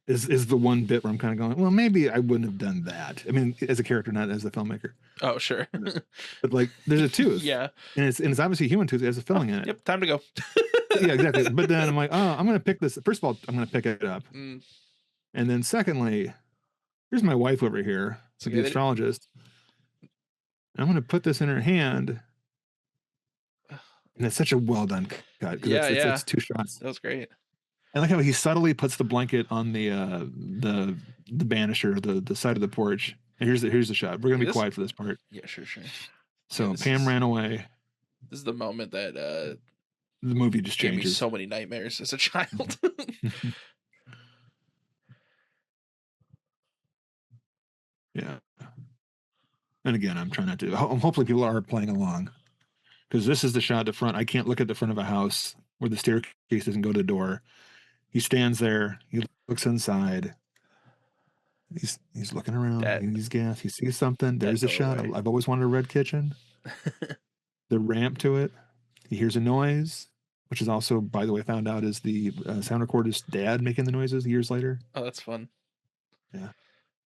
C: is the one bit where I'm kind of going, well, maybe I wouldn't have done that. I mean, as a character, not as a filmmaker.
B: Oh, sure.
C: But like, there's a tooth.
B: Yeah.
C: And it's obviously a human tooth. It has a filling in it.
B: Yep. Time to go.
C: Yeah, exactly. But then I'm like, oh, I'm going to pick this. First of all, I'm going to pick it up.
B: Mm.
C: And then secondly, here's my wife over here, so the astrologist. I'm going to put this in her hand. And it's such a well done cut.
B: Yeah,
C: it's 2 shots.
B: That was great.
C: I like how he subtly puts the blanket on the banister, the side of the porch. And here's the shot. We're gonna be quiet for this part.
B: Yeah, sure.
C: So Pam ran away.
B: This is the moment that
C: the movie just
B: gave
C: changes.
B: me so many nightmares as a child.
C: Yeah. And again, I'm trying not to. Hopefully, people are playing along, because this is the shot at the front. I can't look at the front of a house where the staircase doesn't go to the door. He stands there. He looks inside. He's looking around. He's gas. He sees something. There's a shot. I've always wanted a red kitchen. The ramp to it. He hears a noise, which is also, by the way, found out is the sound recorder's dad making the noises years later.
B: Oh, that's fun.
C: Yeah.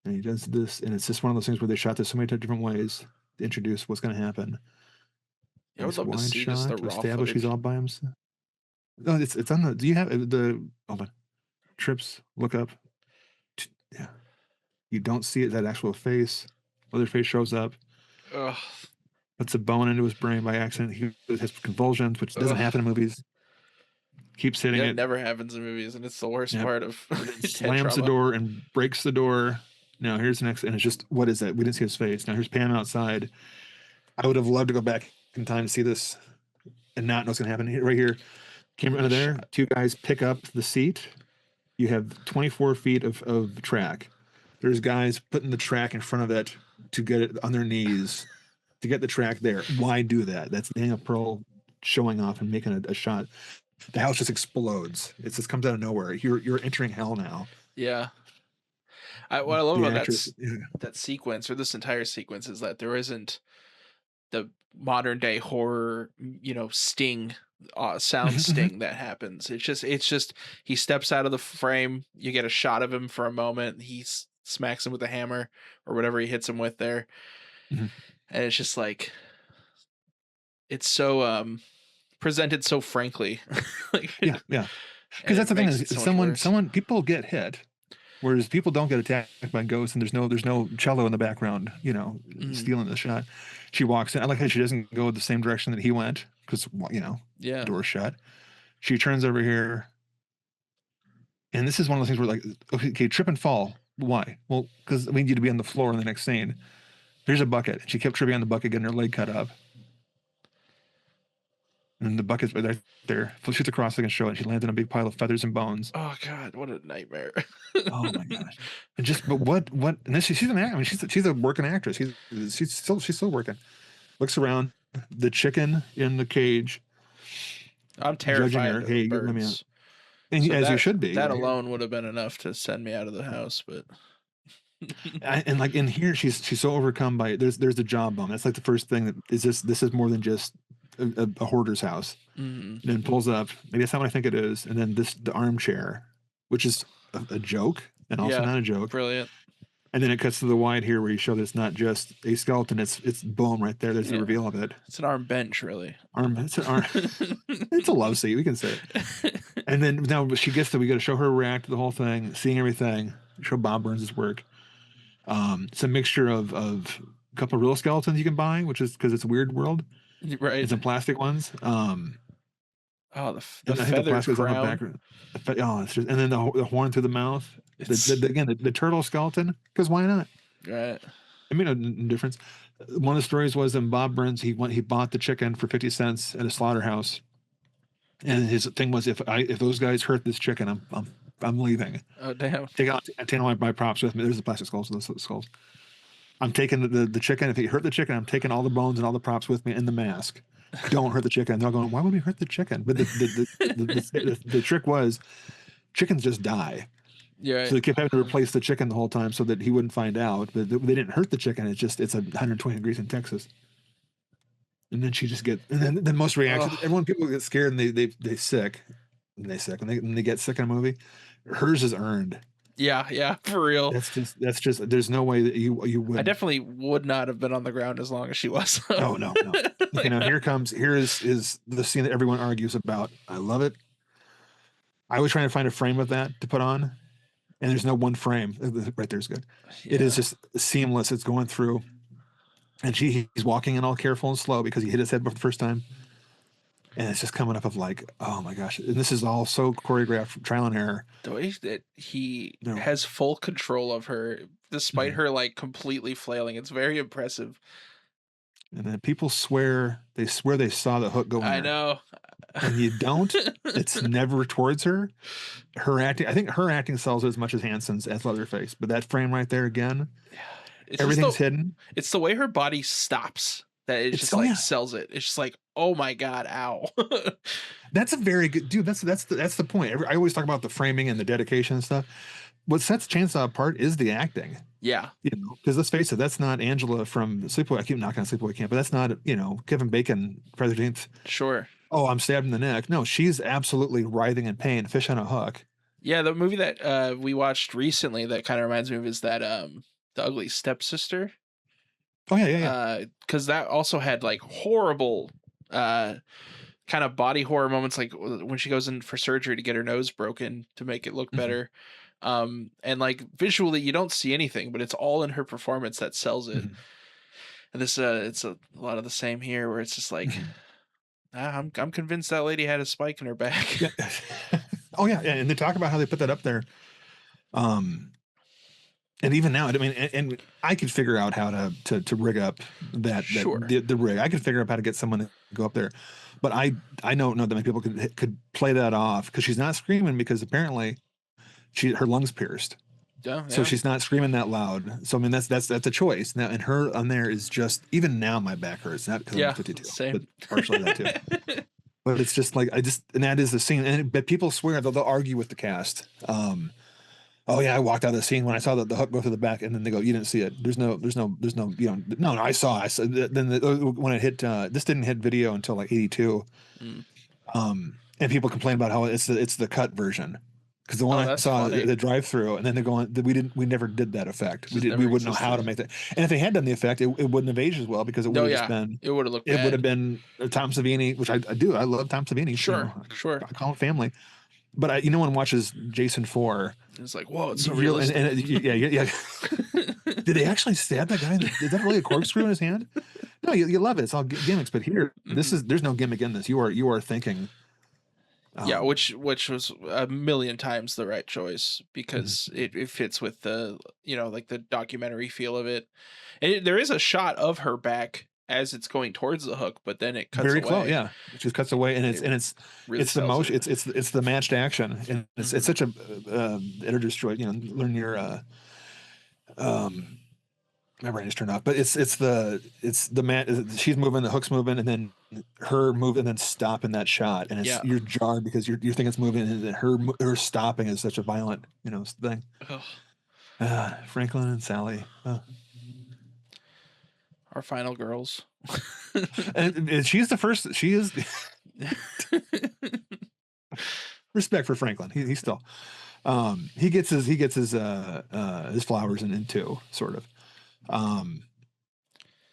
C: And he does this, and it's just one of those things where they shot this so many different ways to introduce what's going to happen.
B: Yeah, I would love to see just the raw
C: establish
B: footage.
C: he's all by himself. No, it's on the. Do you have the? Hold on. Trips. Look up. Yeah. You don't see it. That actual face. Other face shows up.
B: Ugh.
C: Puts a bone into his brain by accident. He has convulsions, which doesn't happen in movies. Keeps hitting it.
B: It never happens in movies, and it's the worst part of.
C: Slams the door and breaks the door. Now here's the next, and it's just, what is that? We didn't see his face. Now here's Pam outside. I would have loved to go back in time to see this and not know what's going to happen. Right here, camera under there. 2 guys pick up the seat. You have 24 feet of track. There's guys putting the track in front of it to get it on their knees to get the track there. Why do that? That's Daniel Pearl showing off and making a shot. The house just explodes. It just comes out of nowhere. You're entering hell now.
B: Yeah. What I love about that sequence, or this entire sequence, is that there isn't the modern day horror, sting, sound sting that happens. It's just he steps out of the frame. You get a shot of him for a moment. He smacks him with a hammer or whatever he hits him with there, and it's just like, it's so presented so frankly.
C: Yeah. Because that's the thing is, people get hit. Whereas people don't get attacked by ghosts, and there's no cello in the background, stealing the shot. She walks in. I like how she doesn't go the same direction that he went, because the door's shut. She turns over here, and this is one of those things where, like, okay, trip and fall. Why? Well, because we need you to be on the floor in the next scene. There's a bucket, and she kept tripping on the bucket, getting her leg cut up. And the bucket's right there. Shoots across like a show, and she lands in a big pile of feathers and bones.
B: Oh God, what a nightmare!
C: Oh my gosh! But what? And then she's an actor. I mean, she's a working actress. She's still working. Looks around. The chicken in the cage.
B: I'm terrified of
C: hey,
B: birds.
C: Let me out. And as you should be.
B: That alone would have been enough to send me out of the house, but.
C: And like in here, she's so overcome by there's the jawbone. That's like the first thing that is this is more than just a hoarder's house. And then pulls up. Maybe that's not what I think it is. And then the armchair, which is a joke and also not a joke.
B: Brilliant.
C: And then it cuts to the wide here where you show that it's not just a skeleton. It's boom right there. There's the reveal of it.
B: It's an arm bench, really.
C: It's an arm. It's a love seat. We can say it. And then now we got to show her react to the whole thing, seeing everything. Show Bob Burns' work. It's a mixture of a couple of real skeletons you can buy, which is because it's a weird world.
B: Right.
C: And some plastic ones.
B: Oh, the
C: And I think the
B: feathered
C: plastic is on the
B: crown.
C: back. Oh, it's just, and then the horn through the mouth.
B: It's
C: Again, the turtle skeleton. Because why not?
B: right.
C: I mean, no difference. One of the stories was in Bob Burns, he bought the chicken for 50 cents at a slaughterhouse, and his thing was, if those guys hurt this chicken, I'm leaving.
B: Oh damn.
C: Take all my props with me. There's the plastic skulls. Those skulls. I'm taking the chicken. If you hurt the chicken, I'm taking all the bones and all the props with me and the mask. Don't hurt the chicken. They're all going, why would we hurt the chicken? But the trick was chickens just die.
B: Yeah.
C: So they kept having to replace the chicken the whole time so that he wouldn't find out. But they didn't hurt the chicken. It's 120 degrees in Texas. And then she just and then most reactions, everyone, people get scared and they sick. And they get sick in a movie. Hers is earned.
B: Yeah, for real.
C: That's just there's no way that you would.
B: I definitely would not have been on the ground as long as she was.
C: Oh no. Here is the scene that everyone argues about. I love it. I was trying to find a frame of that to put on, and there's no one frame. Right there's good. Yeah. It is just seamless. It's going through, and he's walking in all careful and slow because he hit his head for the first time. And it's just coming up of like, oh my gosh. And this is all so choreographed, trial and error.
B: The way that he has full control of her, despite her like completely flailing. It's very impressive.
C: And then people swear they saw the hook go in.
B: I know.
C: And you don't. It's never towards her. Her acting, I think her acting sells as much as Hansen's as Leatherface. But that frame right there again, everything's hidden.
B: It's the way her body stops. That it just sells it. It's just like, oh my god, ow.
C: That's a very good dude. That's the point. I always talk about the framing and the dedication and stuff. What sets Chainsaw apart is the acting.
B: Yeah,
C: because let's face it, that's not Angela from Sleepaway. I keep knocking on Sleepaway Camp, but that's not Kevin Bacon, Friday the 13th.
B: Sure.
C: Oh, I'm stabbed in the neck. No, she's absolutely writhing in pain, fish on a hook.
B: Yeah, the movie that we watched recently that kind of reminds me of is that The Ugly Stepsister.
C: Oh yeah.
B: Because that also had like horrible kind of body horror moments, like when she goes in for surgery to get her nose broken to make it look better. And like visually you don't see anything, but it's all in her performance that sells it. And this it's a lot of the same here, where it's just like I'm convinced that lady had a spike in her back.
C: Yeah. Oh yeah, and they talk about how they put that up there. And even now, I mean, and I could figure out how to rig up the rig. I could figure out how to get someone to go up there, but I don't know that many people could play that off because she's not screaming, because apparently her lungs pierced. Yeah. So she's not screaming that loud. So I mean that's a choice now. And her on there is just, even now my back hurts, not because I'm 52,
B: same.
C: but partially that too. But it's just like and that is the scene. But people swear they'll argue with the cast. Oh yeah, I walked out of the scene when I saw the hook go through the back, and then they go, "You didn't see it. There's no, no, I saw." Then when it hit, this didn't hit video until like 82, and people complain about how it's the cut version, because the one I saw the drive-through, and then they're going, we never did that effect. We wouldn't know how to make that. And if they had done the effect, it wouldn't have aged as well, because it would have been. It would have looked. It would have been Tom Savini, which I do. I love Tom Savini.
B: Sure.
C: I call him family. But no one watches Jason 4.
B: It's like, whoa, it's so realistic.
C: Yeah. Did they actually stab that guy? Is that really a corkscrew in his hand? No, you love it. It's all gimmicks. But here, there's no gimmick in this. You are thinking.
B: Which was a million times the right choice, because it fits with the like the documentary feel of it. And there is a shot of her back as it's going towards the hook, but then it cuts
C: very
B: away.
C: Close, yeah. It just cuts away, and it's
B: really
C: it's the motion. It's the matched action, and it's such a editor's choice. Learn your my brain is turned off, but it's the she's moving, the hook's moving, and then her move, and then stop in that shot, and you're jarred because you think it's moving, and then her stopping is such a violent thing. Franklin and Sally.
B: Our final girls.
C: and she's the first. She is. Respect for Franklin. He's still. He gets his flowers in too, sort of.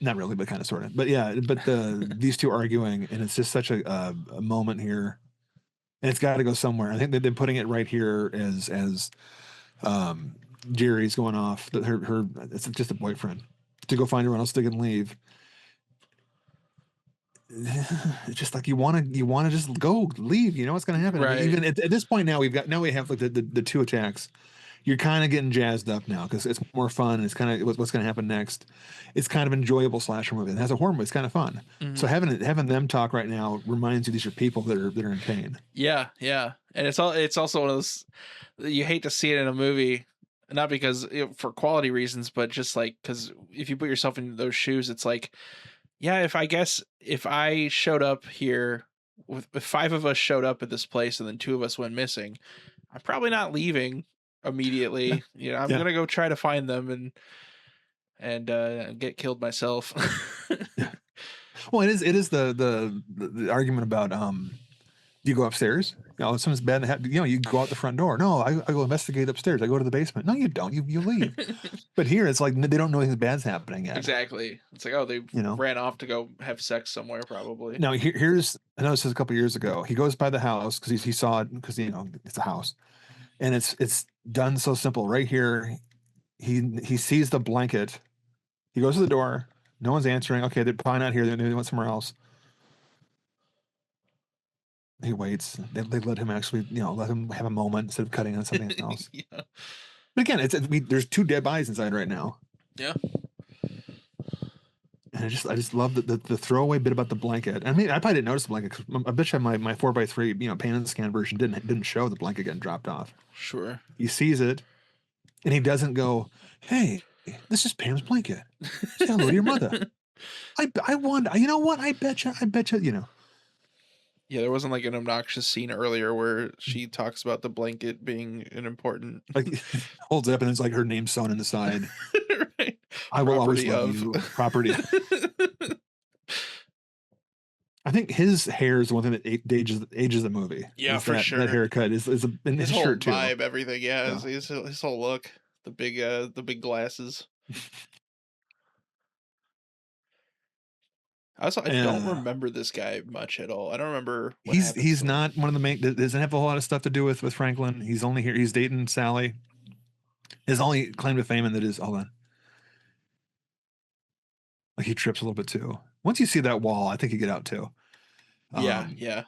C: Not really, but kind of, sort of. But yeah, these two arguing, and it's just such a moment here, and it's got to go somewhere. I think they've been putting it right here as Jerry's going off. That her it's just a boyfriend to go find everyone else they can leave. it's just like you want to just leave. You know what's going to happen. I mean,
B: Right.
C: even at this point now, we have like the two attacks. You're kind of getting jazzed up now because it's more fun. It's kind of what's going to happen next. It's kind of enjoyable slasher movie. It has a horror movie. It's kind of fun. So
B: Mhm.
C: having them talk right now reminds you these are people that are in pain.
B: Yeah, yeah, and it's also one of those you hate to see it in a movie, not because for quality reasons, but just like because if you put yourself in those shoes, it's like, yeah, if I showed up here with if five of us showed up at this place and then two of us went missing, I'm probably not leaving
C: Yeah,
B: immediately. I'm
C: yeah,
B: gonna go try to find them and get killed myself.
C: yeah. Well, it is the argument about you go upstairs. You know, if something's bad. You go out the front door. No, I go investigate upstairs. I go to the basement. No, you don't. You leave. But here it's like they don't know anything bad's happening yet.
B: Exactly. It's like, oh, they
C: You know.
B: ran off to go have sex somewhere, probably.
C: Now here's I know this is a couple years ago. He goes by the house because he saw it because it's a house, and it's done so simple right here. He sees the blanket. He goes to the door. No one's answering. Okay, they're probably not here. They went somewhere else. He waits. They let him actually, let him have a moment instead of cutting on something else.
B: Yeah.
C: But again, there's two dead bodies inside right now,
B: Yeah.
C: and I just love the throwaway bit about the blanket. I mean, I probably didn't notice the blanket because I bet you my 4x3 paint and scan version didn't show the blanket getting dropped off.
B: Sure.
C: He sees it, and he doesn't go, "Hey, this is Pam's blanket. Say hello to your mother." I want. You know what? I bet you.
B: Yeah, there wasn't like an obnoxious scene earlier where she talks about the blanket being an important
C: Like holds it up and it's like her name sewn in the side.
B: right,
C: I will always
B: property
C: love
B: of.
C: you. Property. I think his hair is the one thing that ages the movie.
B: Yeah,
C: Is
B: for
C: that
B: sure.
C: That haircut is in
B: His
C: his
B: whole
C: shirt too.
B: vibe, everything. Yeah,
C: Yeah.
B: his whole look, the big glasses. Also, I don't remember this guy much at all. I don't remember what happens
C: He's
B: to him.
C: not one of the main. Doesn't have a whole lot of stuff to do with Franklin. He's only here. He's dating Sally. His only claim to fame in that is hold on. Like he trips a little bit too. Once you see that wall, I think you get out too.
B: Yeah, yeah.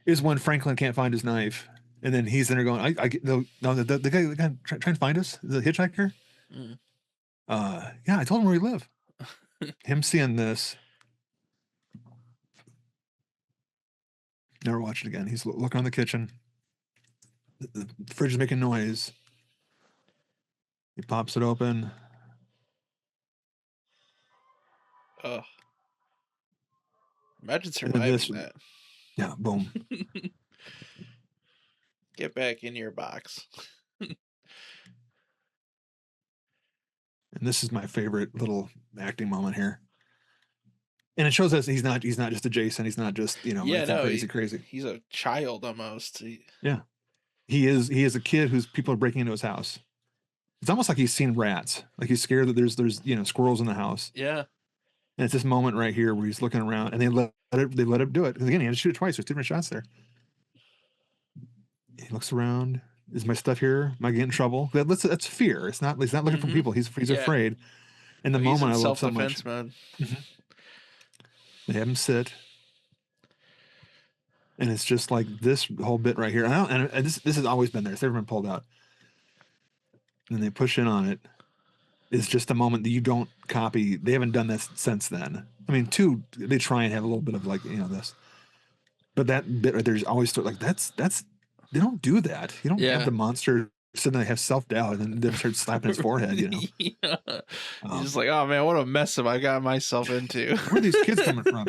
C: Is when Franklin can't find his knife, and then he's in there going, "I get no the guy trying to find us, the hitchhiker."
B: Mm.
C: Yeah, I told him where we live. Him seeing this, never watch it again. He's looking on the kitchen. The fridge is making noise. He pops it open.
B: Ugh. Imagine
C: And then
B: surviving that.
C: Yeah, boom.
B: Get back in your box.
C: And this is my favorite little acting moment here. And it shows us he's not just a Jason. He's not just,
B: Yeah,
C: anything
B: no,
C: crazy.
B: he's a child almost.
C: Yeah. He is a kid who's people are breaking into his house. It's almost like he's seen rats. Like he's scared that there's squirrels in the house.
B: Yeah.
C: And it's this moment right here where he's looking around and they let him do it. Because again, he had to shoot it twice. There's 2 different shots there. He looks around. Is my stuff here? Am I getting in trouble? That's fear. He's not looking for people. He's
B: Yeah.
C: afraid. And the
B: He's
C: moment
B: in
C: I love so much.
B: self-defense mode.
C: They have him sit. And it's just like this whole bit right here. And this has always been there. It's never been pulled out. And they push in on it. It's just a moment that you don't copy. They haven't done this since then. I mean, 2, they try and have a little bit of like, this. But that bit right there's always like that's they don't do that. You don't have the monster sitting there have self-doubt and then start slapping his forehead,
B: Yeah. He's just like, oh man, what a mess have I got myself into?
C: Where are these kids coming from?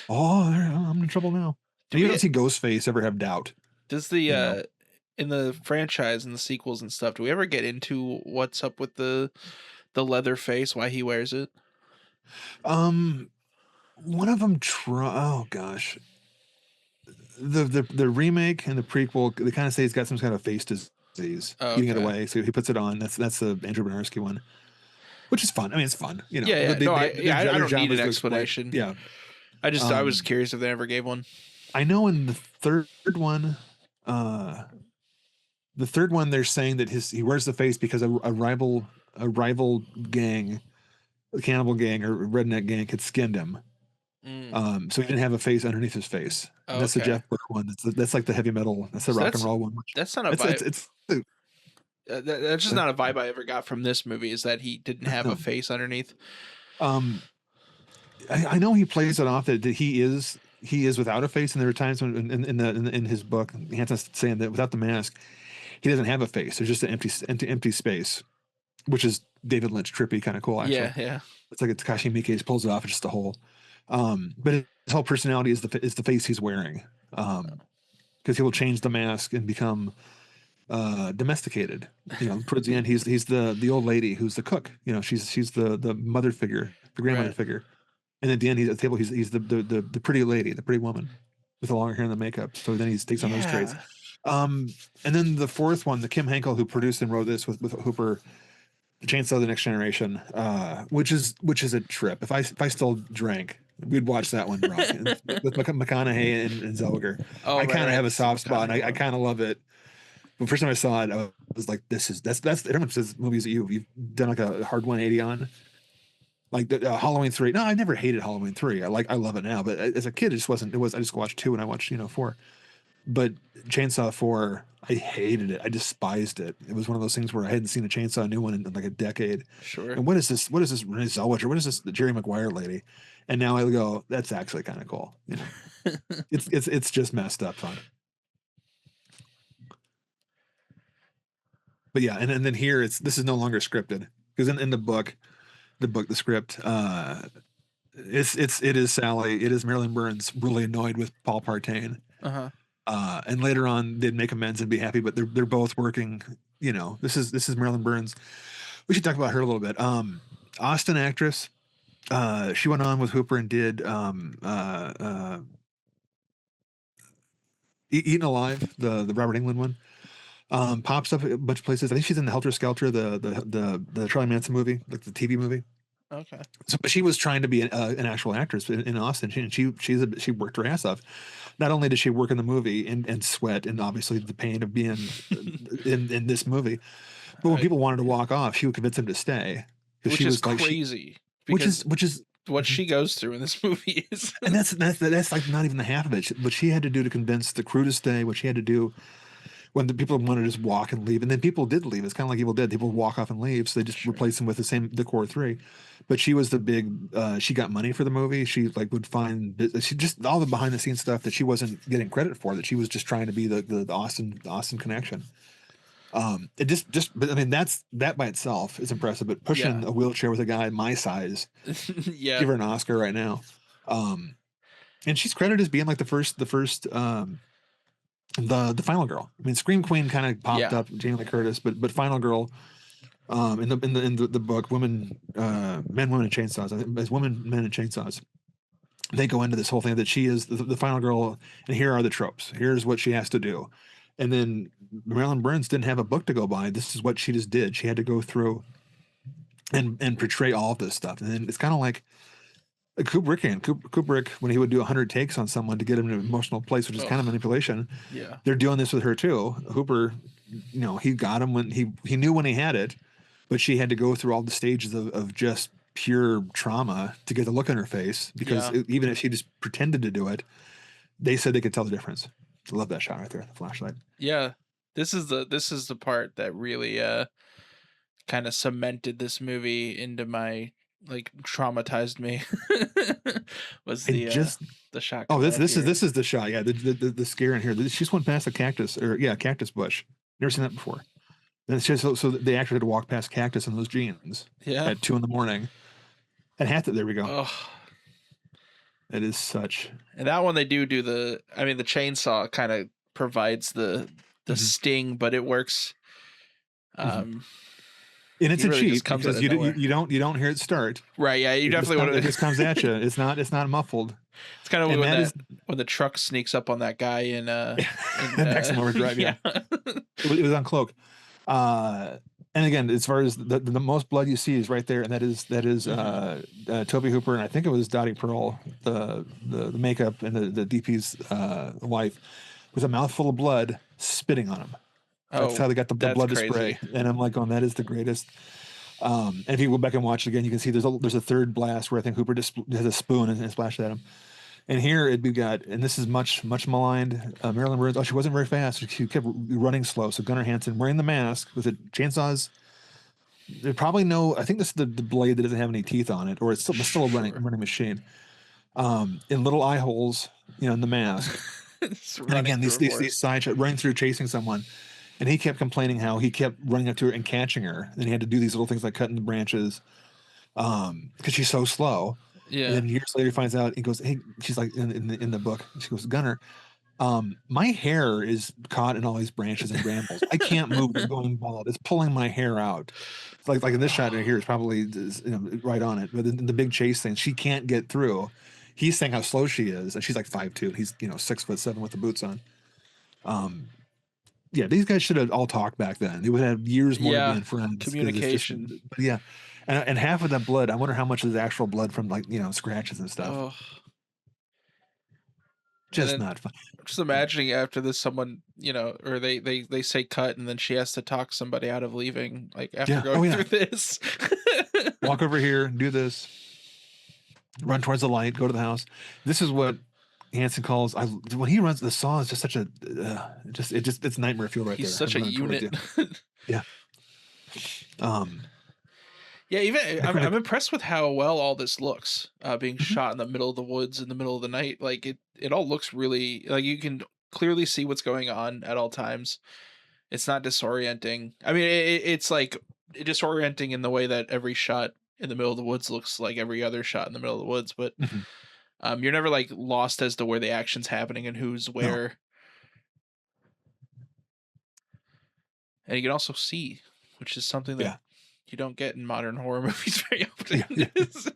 C: Oh, I'm in trouble now. You don't see Ghostface ever have doubt.
B: Does the in the franchise and the sequels and stuff, do we ever get into what's up with the leather face, why he wears it?
C: One of them oh gosh. The remake and the prequel, they kind of say he's got some kind of face disease, getting it away. So he puts it on. That's the Andrew Bernarski one, which is fun. I mean, it's fun.
B: Yeah. I don't need an explanation.
C: Yeah.
B: I was curious if they ever gave one.
C: I know in the third one, they're saying that he wears the face because a rival gang, a cannibal gang or redneck gang had skinned him. So he didn't have a face underneath his face. And that's the
B: Okay.
C: Jeff Burke one. That's like the heavy metal. That's the
B: So
C: rock and roll one.
B: that's not a
C: It's
B: vibe.
C: it's
B: That's just not a vibe I ever got from this movie. Is that he didn't have
C: no.
B: a face underneath?
C: Um, I know he plays it off that he is without a face, and there are times when in his book, Hansen's saying that without the mask, he doesn't have a face. There's just an empty space, which is David Lynch trippy, kind of cool actually.
B: Yeah.
C: It's like a Takashi Miike's pulls it off, it's just a hole. But his whole personality is the face he's wearing. Because he will change the mask and become domesticated. Towards the end, he's the old lady who's the cook. She's the mother figure, the grandmother
B: Right.
C: figure. And at the end, he's at the table. He's the pretty lady, the pretty woman with the long hair and the makeup. So then he takes on those traits. And then the fourth one, the Kim Henkel who produced and wrote this with Hooper, the Chainsaw of the Next Generation, which is a trip. If I still drank, we'd watch that one drunk with McConaughey and Zellweger. I kind of have a soft spot, and I kind of love it. But first time I saw it, I was like, that's everyone says movies that you've done like a hard 180 on. Like the Halloween 3. No, I never hated Halloween 3. I love it now, but as a kid, it just wasn't. It was I just watched 2 and I watched 4. But Chainsaw 4, I hated it. I despised it. It was one of those things where I hadn't seen a Chainsaw new one in like a decade.
B: Sure.
C: And what is this? What is this Renee Zellweger? What is this the Jerry Maguire lady? And now I go, that's actually kind of cool. It's just messed up fun. But yeah, and then here this is no longer scripted because in the script, it is Sally, it is Marilyn Burns really annoyed with Paul Partain. And later on they'd make amends and be happy, but they're both working. This is Marilyn Burns. We should talk about her a little bit. Austin actress. She went on with Hooper and did Eaten Alive, the Robert Englund one. Pops up a bunch of places. I think she's in the Helter Skelter, the Charlie Manson movie, like the TV movie.
B: Okay.
C: So, but she was trying to be an actual actress in Austin. She worked her ass off. Not only did she work in the movie and sweat and obviously the pain of being in this movie, but when people wanted to walk off, she would convince them to stay.
B: Which is crazy.
C: Which is
B: what she goes through in this movie is.
C: And that's like not even the half of it. What she had to do to convince the crew to stay. What she had to do when the people wanted to just walk and leave, and then people did leave. It's kind of like Evil Dead. People walk off and leave, so they just replace them with the core 3. But she was the big. She got money for the movie. She would find. She just all the behind the scenes stuff that she wasn't getting credit for. That she was just trying to be the Austin connection. It just. But I mean, that by itself is impressive. But pushing a wheelchair with a guy my size, give her an Oscar right now. And she's credited as being like the first. The Final Girl. I mean, Scream Queen kind of popped up, Jamie Lee Curtis, but Final Girl, in the book, Men, Women, and Chainsaws. I think as Women, Men, and Chainsaws, they go into this whole thing that she is the final girl, and here are the tropes. Here's what she has to do, and then Marilyn Burns didn't have a book to go by. This is what she just did. She had to go through and portray all of this stuff, and then it's kind of like. Kubrick, when he would do 100 takes on someone to get him in an emotional place, which is kind of manipulation.
B: Yeah,
C: they're doing this with her too. Hooper, he got him when he knew when he had it, but she had to go through all the stages of just pure trauma to get the look on her face. Because even if she just pretended to do it, they said they could tell the difference. I love that shot right there, the flashlight.
B: Yeah, this is the part that really kind of cemented this movie into my. Traumatized me was the shot.
C: Oh, this is the shot. Yeah, the scare in here. She just went past a cactus cactus bush. Never seen that before. And it's just so the actor had to walk past cactus in those jeans. At 2 a.m. And there we go.
B: Oh,
C: it is such.
B: And that one they do the. I mean, the chainsaw kind of provides the sting, but it works.
C: And it's a cheat because you don't hear it start.
B: Right? Yeah, you definitely want to.
C: It just comes at you. It's not muffled.
B: It's kind of when the truck sneaks up on that guy in
C: Maximum Overdrive. Yeah, it was on Cloak. And again, as far as the most blood you see is right there, and that is Tobe Hooper, and I think it was Dottie Pearl, the makeup and the DP's wife, with a mouthful of blood spitting on him. That's how they got the blood to spray. And I'm like, that is the greatest. And if you go back and watch it again, you can see there's a third blast where I think Hooper just has a spoon and splashed at him. And here we got, and this is much maligned. Marilyn Burns. Oh, she wasn't very fast. She kept running slow. So Gunnar Hansen wearing the mask with the chainsaws. They probably know. I think this is the blade that doesn't have any teeth on it, or it's still a running machine. In little eye holes, in the mask. And again, these side shots running through, chasing someone. And he kept complaining how he kept running up to her and catching her. And he had to do these little things like cutting the branches because she's so slow.
B: Yeah.
C: And then years later, he finds out. He goes, "Hey," she's like in the book. She goes, "Gunnar, my hair is caught in all these branches and brambles. I can't move. I'm going bald. It's pulling my hair out." It's like in this shot right here is probably right on it. But in the big chase thing, she can't get through. He's saying how slow she is, and she's like 5'2". He's 6'7" with the boots on. Yeah, these guys should have all talked back then. They would have years more to be in friends.
B: Communication.
C: But yeah, and half of that blood. I wonder how much is actual blood from scratches and stuff.
B: Oh.
C: Just not fun.
B: Just imagining after this, someone or they say cut, and then she has to talk somebody out of leaving. Like after going through this,
C: walk over here, do this, run towards the light, go to the house. This is what Hansen calls when he runs. The saw is just such a it's nightmare fuel right there.
B: He's such a unit.
C: Yeah.
B: Yeah, even I'm impressed with how well all this looks. Being shot in the middle of the woods in the middle of the night, like it all looks really like you can clearly see what's going on at all times. It's not disorienting. I mean, it's like disorienting in the way that every shot in the middle of the woods looks like every other shot in the middle of the woods, but you're never like lost as to where the action's happening and who's where. No. And you can also see, which is something that you don't get in modern horror movies very often. Yeah.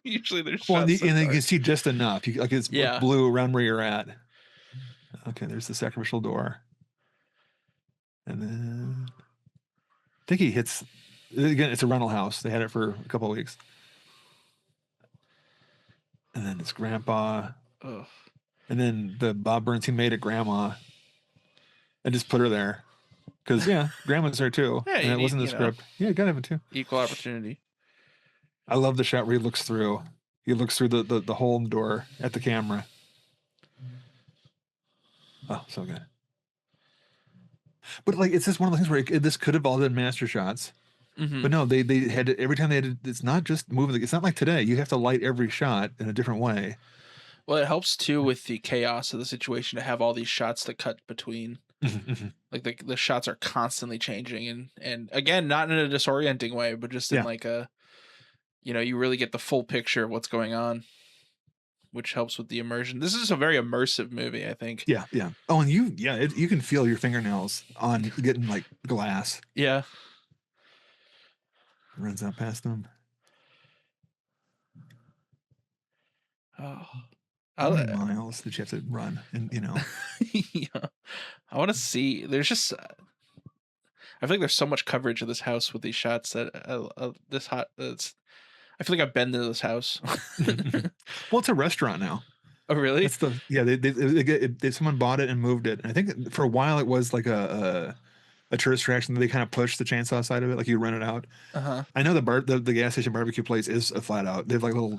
B: Usually there's shots
C: and you can see just enough. It's blue around where you're at. Okay, there's the sacrificial door. And then I think he hits again. It's a rental house. They had it for a couple of weeks. And then it's grandpa.
B: Ugh.
C: And then the Bob Bernstein made it grandma and just put her there. Because grandma's there too. Yeah, and it wasn't the script. Yeah, you gotta have it too.
B: Equal opportunity.
C: I love the shot where he looks through. He looks through the hole in the door at the camera. Oh, so good. But it's just one of the things where this could have all been master shots. But no, they had to, every time they had to, it's not just moving. It's not like today. You have to light every shot in a different way.
B: Well, it helps too with the chaos of the situation to have all these shots to cut between. Like the shots are constantly changing and again, not in a disorienting way, but just in like a, you really get the full picture of what's going on, which helps with the immersion. This is a very immersive movie, I think.
C: Yeah. Oh, and you can feel your fingernails on getting like glass.
B: Yeah.
C: Runs out past them.
B: Oh.
C: How many miles did you have to run? And
B: yeah, I want to see. There's just, I feel like there's so much coverage of this house with these shots that I feel like I've been to this house.
C: Well, it's a restaurant now.
B: Oh, really?
C: It's they someone bought it and moved it. And I think for a while it was like a tourist attraction that they kind of pushed the chainsaw side of it, like you rent it out. I know the gas station barbecue place is a flat out. They have like little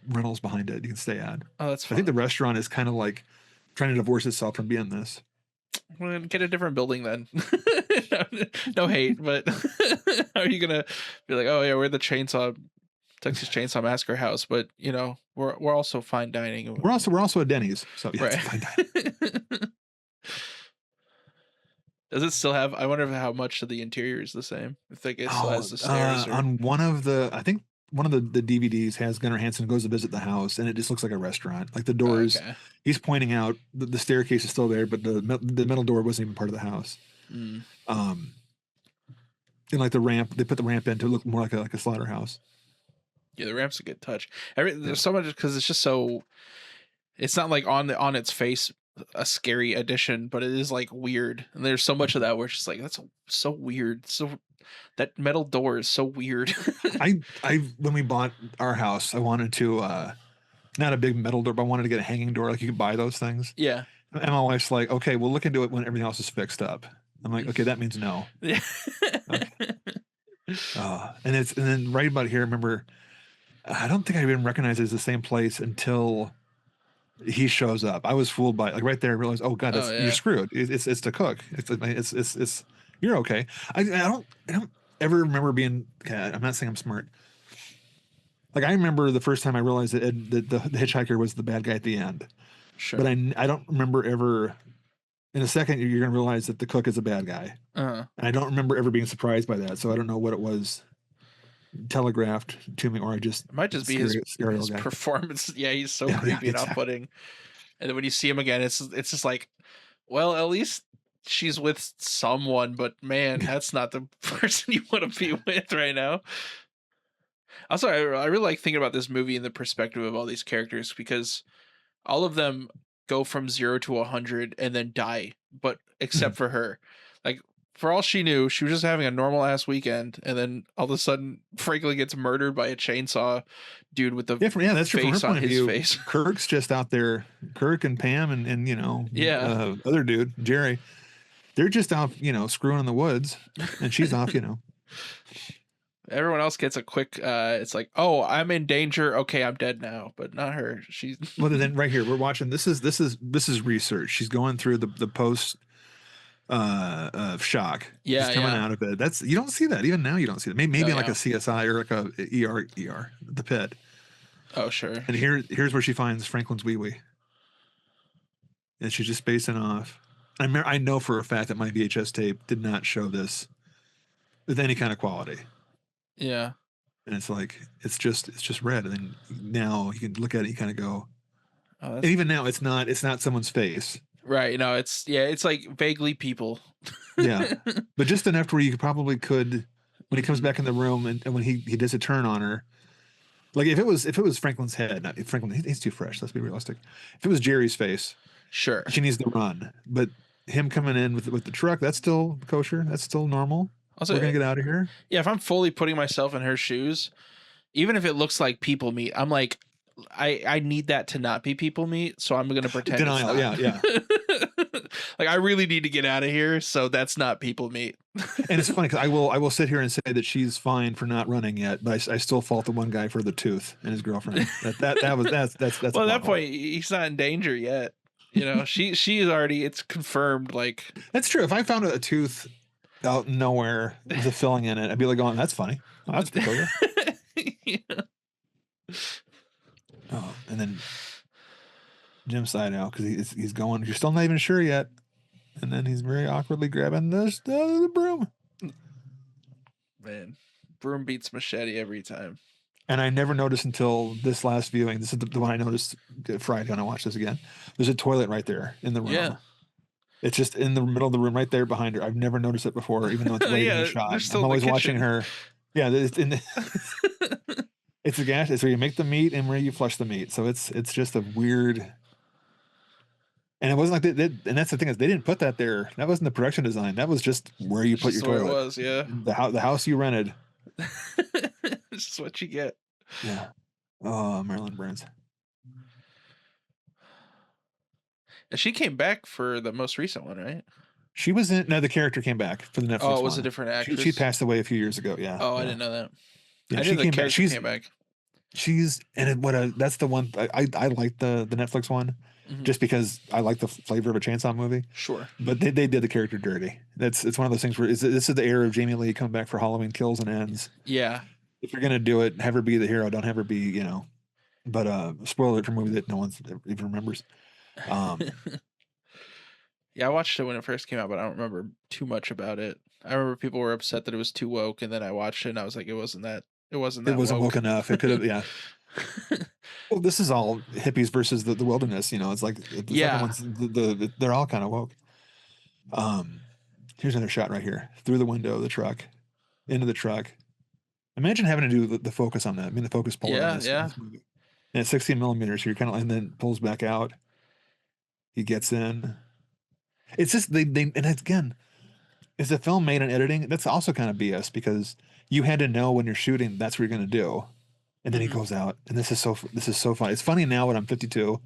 C: rentals behind it you can stay at.
B: Oh, that's fun.
C: I think the restaurant is kind of like trying to divorce itself from being this.
B: We're gonna get a different building then. No hate, but how are you gonna be like, oh yeah, we're the Texas Chainsaw Massacre house, but we're also fine dining.
C: We're also a Denny's, so yeah,
B: right.
C: Fine dining.
B: Does it still have? I wonder how much of the interior is the same. If it still has the stairs.
C: On one of the, I think one of the DVDs has Gunnar Hansen goes to visit the house, and it just looks like a restaurant. Like the doors, he's pointing out the staircase is still there, but the metal door wasn't even part of the house. And like the ramp, they put the ramp in to look more like a slaughterhouse.
B: Yeah, the ramp's a good touch. There's so much because it's just so. It's not like on its face a scary addition, but it is like weird, and there's so much of that where it's just like that's so weird. So that metal door is so weird.
C: I when we bought our house, I wanted to not a big metal door, but I wanted to get a hanging door. Like you could buy those things.
B: Yeah.
C: And my wife's like, okay, we'll look into it when everything else is fixed up. I'm like, okay, that means no.
B: Yeah.
C: Okay. And then right about here, remember, I don't think I even recognized it as the same place until he shows up. I was fooled by it. Like right there, I realized, oh god,
B: Oh
C: you're
B: yeah.
C: screwed. It's the cook. It's you're okay. I don't ever remember being. God, I'm not saying I'm smart. Like I remember the first time I realized that the hitchhiker was the bad guy at the end,
B: Sure.
C: but I don't remember ever. In a second, you're gonna realize that the cook is a bad guy,
B: Uh-huh.
C: and I don't remember ever being surprised by that. So I don't know what it was telegraphed to me, or I just
B: It might just be
C: scary
B: his
C: guy.
B: performance. Yeah, he's so
C: Yeah,
B: creepy and
C: exactly.
B: off-putting. And then when you see him again, it's just like, well, at least she's with someone, but man, that's not the person you want to be with right now. Also, I really like thinking about this movie in the perspective of all these characters because all of them go from 0 to 100 and then die, but except for her. Like, for all she knew, she was just having a normal ass weekend, and then all of a sudden, Franklin gets murdered by a chainsaw dude with the
C: Yeah, that's true. From her
B: face on
C: point of
B: his
C: view,
B: face.
C: Kirk's just out there. Kirk and Pam and
B: Yeah.
C: other dude Jerry, they're just off screwing in the woods, and she's off.
B: Everyone else gets a quick it's like, oh, I'm in danger, okay, I'm dead now, but not her. She's
C: Well, then right here we're watching. This is research. She's going through the post of shock.
B: Yeah,
C: She's coming
B: yeah.
C: out of it. That's you don't see that even now. You don't see that. Maybe
B: Oh,
C: like
B: yeah.
C: a CSI or like a ER, the pit.
B: Oh, sure.
C: And here's where she finds Franklin's wee wee, and she's just spacing off. I know for a fact that my VHS tape did not show this with any kind of quality.
B: Yeah.
C: And it's like it's just red, and then now you can look at it, you kind of go,
B: Oh,
C: and
B: that's
C: even now it's not someone's face.
B: right. No, it's like vaguely people.
C: Yeah, but just enough to where you probably could when he comes
B: Mhm.
C: back in the room and when he does a turn on her. Like if it was Franklin's head, not Franklin, he's too fresh. Let's be realistic. If it was Jerry's face,
B: Sure.
C: she needs to run. But him coming in with the truck, that's still kosher. That's still normal.
B: Also,
C: We're gonna get out of here.
B: yeah, if I'm fully putting myself in her shoes, even if it looks like people meat, I'm like, I need that to not be people meat, so I'm gonna pretend
C: Denial,
B: it's not.
C: yeah.
B: Like, I really need to get out of here, so that's not people meat.
C: And it's funny because I will sit here and say that she's fine for not running yet, but I still fault the one guy for the tooth and his girlfriend. That's
B: Well, at that
C: a
B: point, he's not in danger yet. She's already, it's confirmed. Like,
C: That's true. If I found a tooth out nowhere with a filling in it, I'd be like, "going, that's funny. Oh, that's peculiar."
B: yeah.
C: Oh, and then Jim's side out because he's going. You're still not even sure yet, and then he's very awkwardly grabbing the broom.
B: Man, broom beats machete every time.
C: And I never noticed until this last viewing. This is the one I noticed Friday when I watched this again. There's a toilet right there in the room.
B: Yeah.
C: It's just in the middle of the room right there behind her. I've never noticed it before, even though it's late in the shot.
B: they're still
C: I'm
B: in the
C: always watching
B: kitchen.
C: her. Yeah, it's in the it's a gas. It's where you make the meat and where you flush the meat. So it's just a weird. And it wasn't like and that's the thing is they didn't put that there. That wasn't the production design. That was just where you
B: It's
C: put your
B: just the way
C: toilet.
B: it was, yeah.
C: The house you rented.
B: This is what you get.
C: Yeah. Oh, Marilyn Burns.
B: And she came back for the most recent one, right?
C: She was in. No, the character came back for the Netflix.
B: Oh, it was
C: one.
B: a different actress.
C: She passed away a few years ago. Yeah.
B: Oh,
C: yeah.
B: I didn't know that.
C: Yeah,
B: I
C: she
B: knew the
C: came back.
B: character came back.
C: She's and that's the one I like the Netflix one
B: Mhm.
C: just because I like the flavor of a chainsaw movie.
B: Sure.
C: But they did the character dirty. It's one of those things where this is the era of Jamie Lee coming back for Halloween Kills and Ends.
B: Yeah.
C: If you're gonna do it, have her be the hero. Don't have her be But spoiler alert for a movie that no one even remembers.
B: Yeah, I watched it when it first came out, but I don't remember too much about it. I remember people were upset that it was too woke, and then I watched it and I was like, it wasn't that
C: It wasn't woke enough. It could have, yeah. Well, this is all hippies versus the wilderness. It's like the
B: Yeah.
C: second one's they're all kind of woke. Here's another shot right here through the window of the truck, into the truck. Imagine having to do the focus on that. I mean, the focus puller.
B: Yeah,
C: on this,
B: yeah.
C: this movie. And it's 16 millimeters. So you're kind of, and then pulls back out. He gets in. It's just they and again, is the film made in editing? That's also kind of BS because you had to know when you're shooting that's what you're going to do, and then he
B: Mhm.
C: goes out, and this is so funny. It's funny now when I'm 52.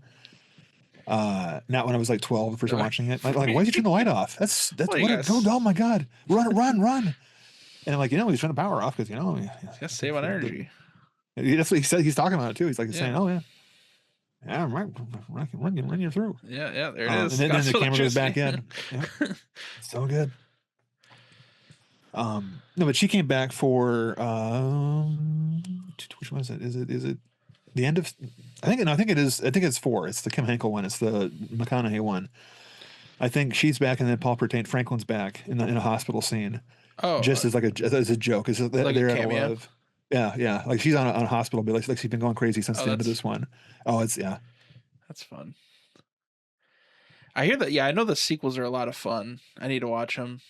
C: Not when I was like 12 the first time watching it. Like, why did you turn the light off? That's
B: Well,
C: what.
B: yes.
C: Oh my god! Run! And I'm like, he's trying to power off because
B: Gotta save on energy.
C: that's what he said. He's talking about it too. He's like saying,
B: Yeah.
C: "Oh yeah, yeah, I'm right. I can run you through."
B: Yeah, there it
C: And
B: is.
C: then the
B: Got
C: camera goes back
B: electricity.
C: in. Yeah, so good. No, but she came back for which one is it? Is it the end of? I think it is. I think it's 4. It's the Kim Henkel one. It's the McConaughey one. I think she's back, and then Paul Pertain Franklin's back in a hospital scene,
B: Oh,
C: just as as a joke. Is
B: like a
C: they're at a
B: cameo?
C: live. Yeah, yeah. Like she's on a hospital bill. Like she's been going crazy since
B: Oh,
C: the end of
B: that's
C: this one. Oh, it's
B: that's fun. I hear that. Yeah, I know the sequels are a lot of fun. I need to watch them.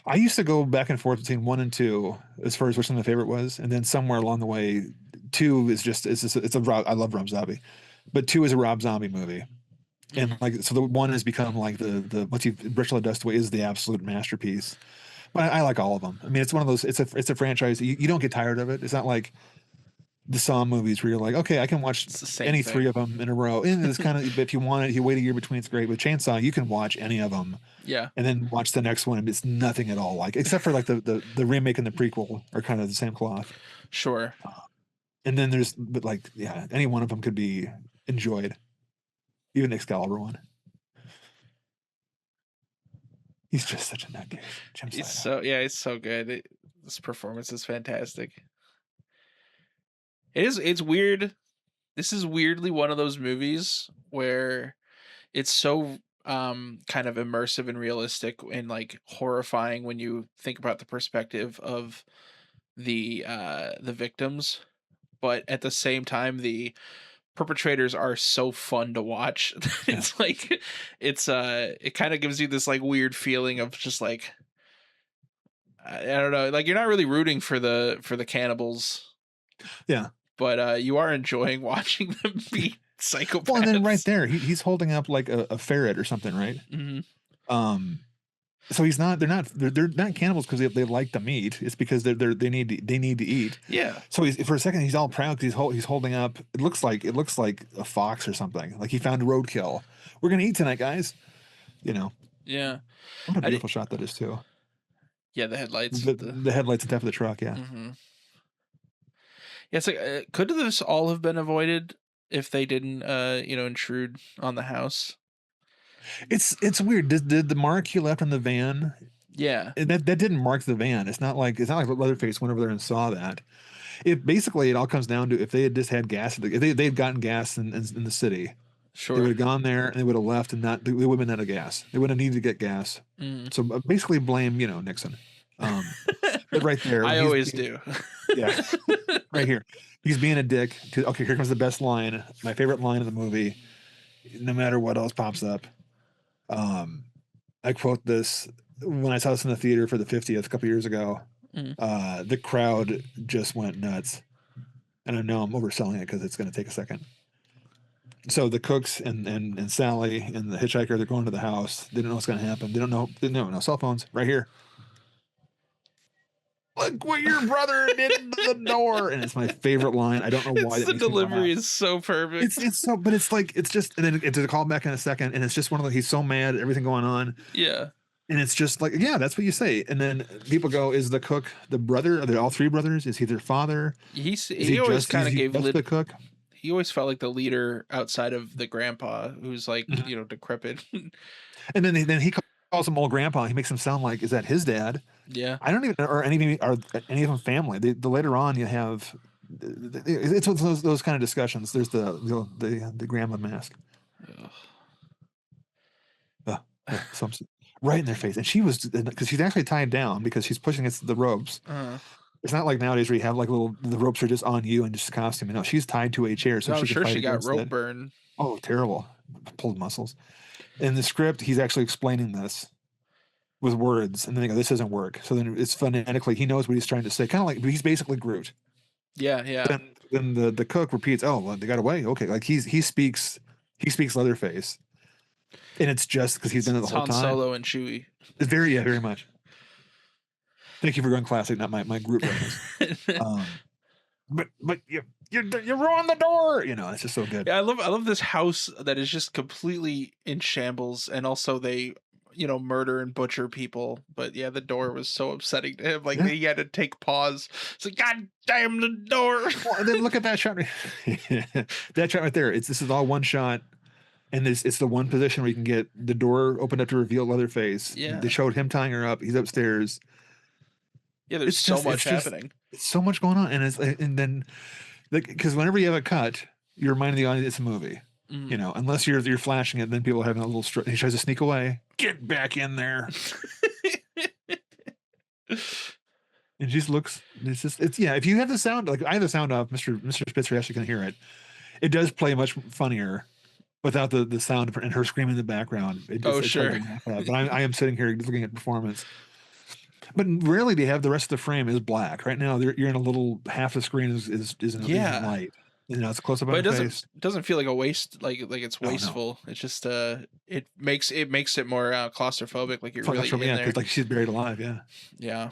C: I used to go back and forth between 1 and 2 as far as which one my favorite was, and then somewhere along the way, 2 is just it's a I love Rob Zombie, but 2 is a Rob Zombie movie, and like so the 1 has become like the once you've Bridge of Dust Away is the absolute masterpiece. But I like all of them. I mean, it's one of those. It's a franchise. You don't get tired of it. It's not like the Saw movies where you're like, okay, I can watch
B: It's the same
C: any
B: thing.
C: 3 of them in a row. And it's kind of if you want it, you wait a year between. It's great. With Chainsaw, you can watch any of them.
B: Yeah.
C: And then watch the next one, and it's nothing at all like, except for like the remake and the prequel are kind of the same cloth.
B: Sure.
C: And then but like, yeah, any one of them could be enjoyed, even the Excalibur one. He's just such a nutcase.
B: He's so good. This performance is fantastic. It's weird. This is weirdly one of those movies where it's so kind of immersive and realistic and like horrifying when you think about the perspective of the victims, but at the same time the perpetrators are so fun to watch. It's like it kind of gives you this like weird feeling of just like I don't know, like you're not really rooting for the cannibals.
C: Yeah.
B: But you are enjoying watching them be psychopaths.
C: Well, and then right there, he's holding up like a ferret or something, right?
B: Mm-hmm.
C: So they're not cannibals because they like the meat. It's because they need to eat.
B: Yeah.
C: So for a second he's all proud because he's holding up. It looks like a fox or something. Like he found a roadkill. We're gonna eat tonight, guys.
B: Yeah.
C: What a beautiful shot that is too.
B: Yeah, the headlights.
C: The headlights on top of the truck. Yeah.
B: Mm-hmm. Yeah, it's like could this all have been avoided if they didn't intrude on the house?
C: It's weird. Did the mark he left in the van?
B: Yeah.
C: That didn't mark the van. It's not like Leatherface went over there and saw that. It all comes down to if they had just had gas. If they had gotten gas in the city,
B: sure,
C: they would have gone there and they would have left and they would have been out of gas. They would have needed to get gas. So basically blame Nixon. But right there,
B: I always do.
C: Yeah, right here, he's being a dick. Okay, here comes the best line. My favorite line of the movie. No matter what else pops up. I quote this when I saw this in the theater for the 50th a couple years ago. The crowd just went nuts, and I know I'm overselling it because it's going to take a second. So the cooks and Sally and the hitchhiker, they're going to the house. They don't know what's going to happen. They don't know. No cell phones. Right here. Look what your brother did to the door, and it's my favorite line. I don't know why.
B: The delivery is so perfect.
C: It's so, but it's like it's just, and then it's a call back in a second, and it's just one of the. He's so mad at everything going on.
B: Yeah,
C: and it's just like, yeah, that's what you say, and then people go, "Is the cook the brother? Are they all 3 brothers? Is he their father?"
B: He always kind of gave
C: the cook.
B: He always felt like the leader outside of the grandpa, who's like decrepit.
C: And then he calls him old grandpa. He makes him sound like, is that his dad?
B: Yeah.
C: I don't even, or any of them family. The later on you have, it's those kind of discussions. There's the grandma mask. Right in their face. And she was, because she's actually tied down because she's pushing against the ropes. It's not like nowadays where you have like the ropes are just on you and just a costume. No, she's tied to a chair. So
B: I'm sure she got rope burn.
C: Oh, terrible. Pulled muscles. In the script, he's actually explaining this with words, and then they go, "This doesn't work." So then it's phonetically, he knows what he's trying to say, kind of like he's basically Groot.
B: Yeah.
C: Then the cook repeats, "Oh, well, they got away." Okay, like he speaks Leatherface, and it's just because he's been there the whole time.
B: Solo and Chewie.
C: It's very much. Thank you for going classic, not my Groot reference. But you ruined the door. It's just so good.
B: Yeah, I love this house that is just completely in shambles, and also they murder and butcher people. But yeah, the door was so upsetting to him. Like
C: Yeah.
B: he had to take pause. It's like, God damn the door.
C: Well, and then look at that shot. That shot right there. This is all one shot. And it's the one position where you can get the door opened up to reveal Leatherface.
B: Yeah.
C: They showed him tying her up. He's upstairs.
B: Yeah, there's so much happening.
C: It's so much going on. And then because whenever you have a cut, you're reminding the audience it's a movie. Unless you're flashing it, then people are having a little he tries to sneak away. Get back in there. And she just looks. It's if you have the sound, like I have the sound off, Mr. Spitzer actually can hear it. It does play much funnier without the sound and her screaming in the background.
B: Sure.
C: But I am sitting here looking at performance. But rarely they have the rest of the frame is black. Right now you're in a little half the screen is in light. It's close up on
B: the
C: face.
B: It doesn't feel like a waste, like it's wasteful. No. It's just it makes it more claustrophobic, like you're really in there.
C: Because like she's buried alive.
B: Yeah.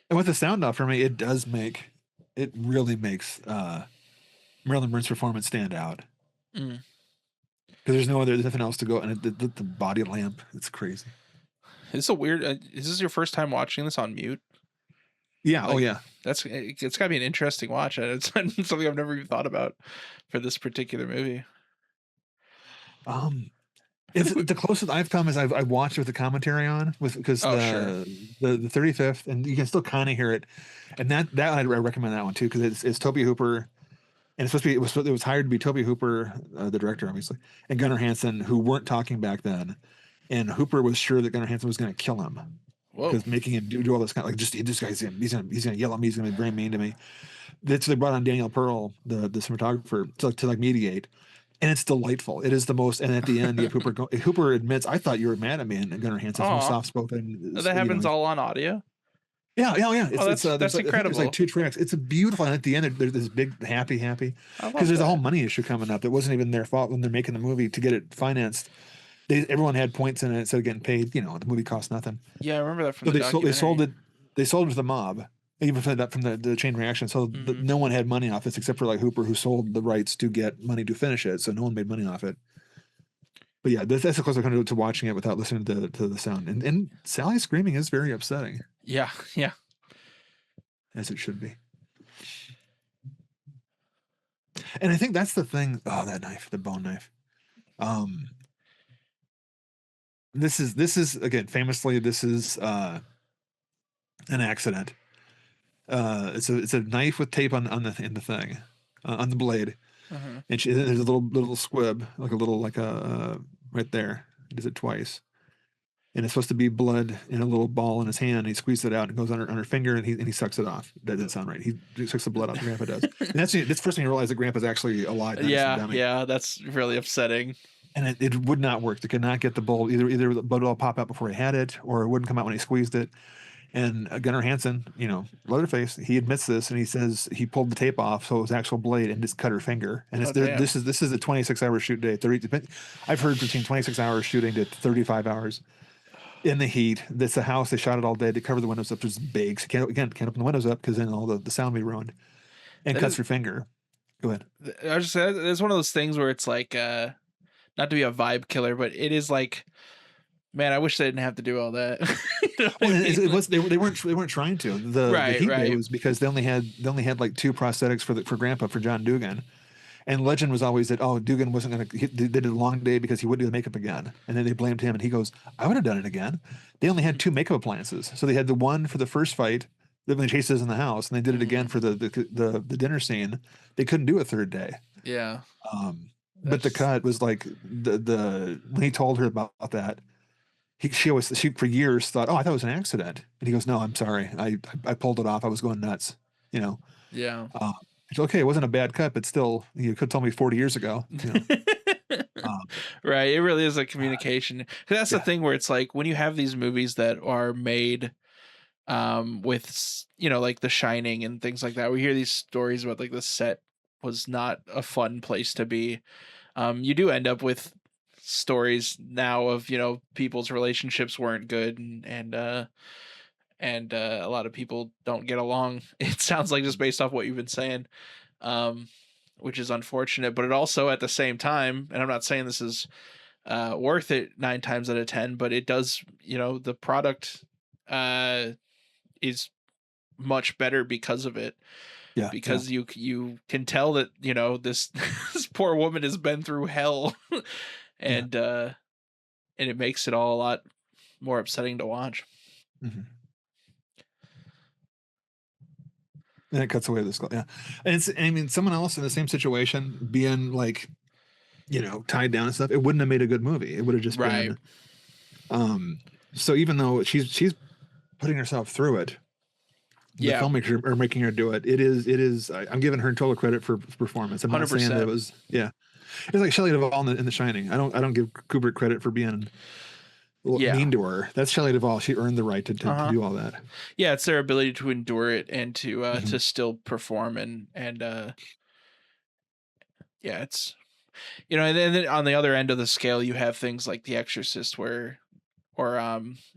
C: And with the sound off for me, it really makes Marilyn Monroe's performance stand out. Because there's nothing else to go, and the body lamp, it's crazy.
B: It's a weird. Is this your first time watching this on mute?
C: Yeah. Yeah.
B: It's got to be an interesting watch. It's something I've never even thought about for this particular movie.
C: It's the closest I've come is I've watched it with the commentary on because the 35th, and you can still kind of hear it, and that I recommend that one too because it's Tobe Hooper. And it's supposed to be, it was hired to be Tobe Hooper, the director, obviously, and Gunnar Hansen, who weren't talking back then. And Hooper was sure that Gunnar Hansen was going to kill him because making him do all this kind of this guy's he's going to yell at me, he's going to be very mean to me. So they brought on Daniel Pearl, the cinematographer, to mediate, and it's delightful. It is the most. And at the end, Hooper admits, "I thought you were mad at me," and Gunnar Hansen's more soft spoken.
B: That happens all on audio.
C: Yeah.
B: That's incredible.
C: There's like 2 tracks. It's a beautiful. And at the end, there's this big happy because there's a whole money issue coming up. It wasn't even their fault when they're making the movie to get it financed. Everyone had points in it instead of getting paid. The movie cost nothing.
B: Yeah, I remember that from the documentary.
C: They sold it to the mob, even from the chain reaction. So no one had money off this except for like Hooper, who sold the rights to get money to finish it. So no one made money off it. But yeah, that's the closest I come to watching it without listening to the sound. And Sally's screaming is very upsetting.
B: Yeah.
C: As it should be. And I think that's the thing. Oh, that knife, the bone knife. This is again, famously, this is an accident. It's a knife with tape on the thing, on the blade. And there's a little squib, like a right there. He does it twice, and it's supposed to be blood in a little ball in his hand. He squeezes it out and it goes on her finger, and he sucks it off. That didn't sound right. He sucks the blood out. The Grandpa does, and that's the first thing you realize that Grandpa's actually alive.
B: Yeah, that's really upsetting.
C: And it would not work. They could not get the bulb. Either the blood would all pop out before he had it, or it wouldn't come out when he squeezed it. And Gunnar Hansen, Leatherface, he admits this, and he says he pulled the tape off, so it was actual blade, and just cut her finger. And this is a 26-hour shoot day. I've heard between 26 hours shooting to 35 hours in the heat. That's the house. They shot it all day. They cover the windows up. There's big. So can't open the windows up because then all the sound will be ruined. And cuts her finger. Go ahead.
B: I was just saying, it's one of those things where it's like, not to be a vibe killer, but it is like, man, I wish they didn't have to do all that.
C: They weren't trying to. The heat day was because they only had like 2 prosthetics for Grandpa, for John Dugan, and legend was always that Dugan wasn't going to. They did a long day because he wouldn't do the makeup again, and then they blamed him, and he goes, I would have done it again. They only had 2 makeup appliances, so they had the one for the first fight, when they chased us in the house, and they did it again for the dinner scene. They couldn't do a 3rd day.
B: Yeah.
C: But the cut was like when he told her about that. She for years thought, I thought it was an accident, and he goes, no, I'm sorry, I pulled it off. I was going nuts,
B: Yeah.
C: It's okay. It wasn't a bad cut, but still, you could have told me 40 years ago.
B: Right. It really is a communication. That's the thing where it's like when you have these movies that are made with like The Shining and things like that, we hear these stories about like the set was not a fun place to be. You do end up with stories now of people's relationships weren't good, and a lot of people don't get along. It sounds like, just based off what you've been saying, which is unfortunate. But it also, at the same time, and I'm not saying this is worth it 9 times out of 10, but it does, the product is much better because of it.
C: Yeah.
B: Because you can tell that, this this poor woman has been through hell, and it makes it all a lot more upsetting to watch.
C: Mm-hmm. And it cuts away the skull. Yeah. And I mean, someone else in the same situation being like, tied down and stuff, it wouldn't have made a good movie. It would have just
B: Right.
C: been, so even though she's putting herself through it, the filmmakers are making her do it. It is, I'm giving her total credit for performance. I'm not saying that it was, it's like Shelley Duvall in The Shining. I don't give Kubrick credit for being mean to her. That's Shelley Duvall. She earned the right to do all that.
B: Yeah, it's their ability to endure it and to still perform and it's and then on the other end of the scale you have things like The Exorcist or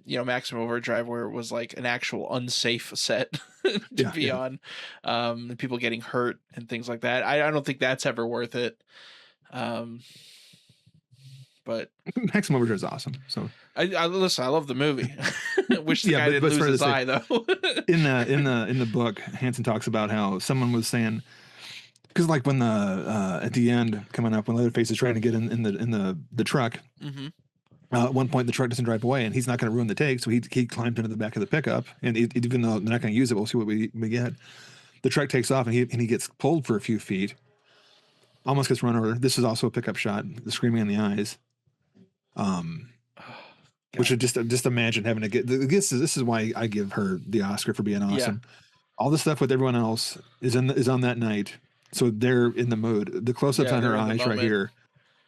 B: Maximum Overdrive, where it was like an actual unsafe set to be on, and people getting hurt and things like that. I don't think that's ever worth it. But
C: Maximum Overdrive is awesome. So
B: I listen. I love the movie. Wish the guy didn't lose his eye though.
C: in the book, Hansen talks about how someone was saying, because like when the at the end coming up when Leatherface is trying to get in the truck. Mm-hmm. At one point, the truck doesn't drive away, and he's not going to ruin the take, so he climbed into the back of the pickup. And even though they're not going to use it, we'll see what we get. The truck takes off, and he gets pulled for a few feet, almost gets run over. This is also a pickup shot, the screaming in the eyes. Which would just imagine having to get this is why I give her the Oscar for being awesome. Yeah. All the stuff with everyone else is on that night, so they're in the mood. The close-ups on her eyes right here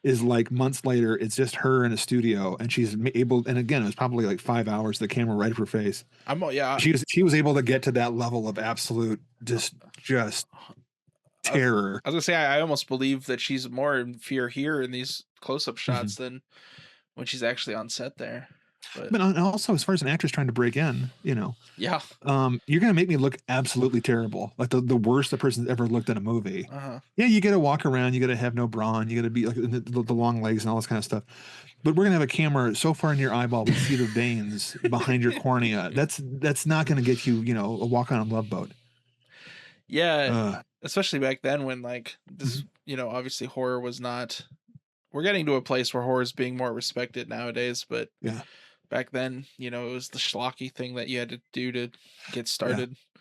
C: is like months later. It's just her in a studio, and she's able. And again, it was probably like 5 hours. The camera right up her face. She was able to get to that level of absolute just terror.
B: I was gonna say I almost believe that she's more in fear here in these close-up shots than when she's actually on set there.
C: But also, as far as an actress trying to break in,
B: you're
C: gonna make me look absolutely terrible, like the worst a person's ever looked in a movie. Yeah, you gotta walk around, you gotta have no bra on, you gotta be like the long legs and all this kind of stuff. But we're gonna have a camera so far in your eyeball, we see the veins behind your cornea. That's not gonna get you, a walk on a Love Boat.
B: Yeah, especially back then when like this, obviously horror was not. We're getting to a place where horror is being more respected nowadays, but back then, it was the schlocky thing that you had to do to get started.
C: Yeah.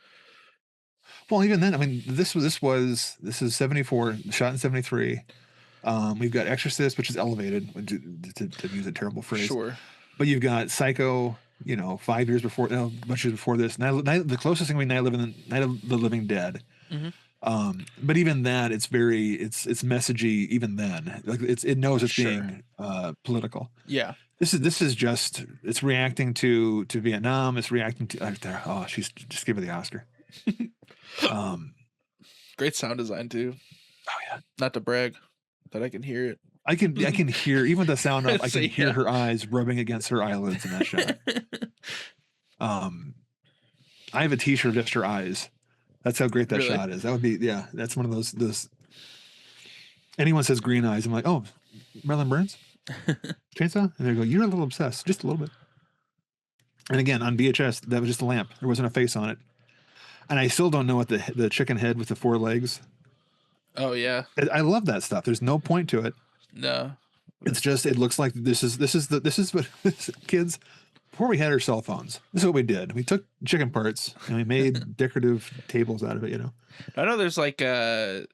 C: Well, even then, I mean, this is 74, shot in 73. We've got Exorcist, which is elevated, to use a terrible phrase.
B: Sure.
C: But you've got Psycho, 5 years before, much years before this. The closest thing we Night of the Living Dead. Mm-hmm. But even that, it's messagey. Even then, like it knows it's being political.
B: Yeah.
C: This is just it's reacting to Vietnam. It's reacting to she's just give her the Oscar.
B: Great sound design too.
C: Oh yeah.
B: Not to brag, but I can hear it.
C: I can hear even the sound of I can hear her eyes rubbing against her eyelids in that shot. I have a T-shirt of just her eyes. That's how great that shot is. That would be that's one of those. Anyone says green eyes, I'm like, oh, Marilyn Burns, chainsaw, and they go, you're a little obsessed, just a little bit. And again, on VHS, that was just a lamp. There wasn't a face on it, and I still don't know what the chicken head with the 4 legs.
B: Oh yeah,
C: I love that stuff. There's no point to it.
B: No,
C: it's just it looks like this is what kids. Before we had our cell phones, this is what we did. We took chicken parts and we made decorative tables out of it,
B: I know there's like is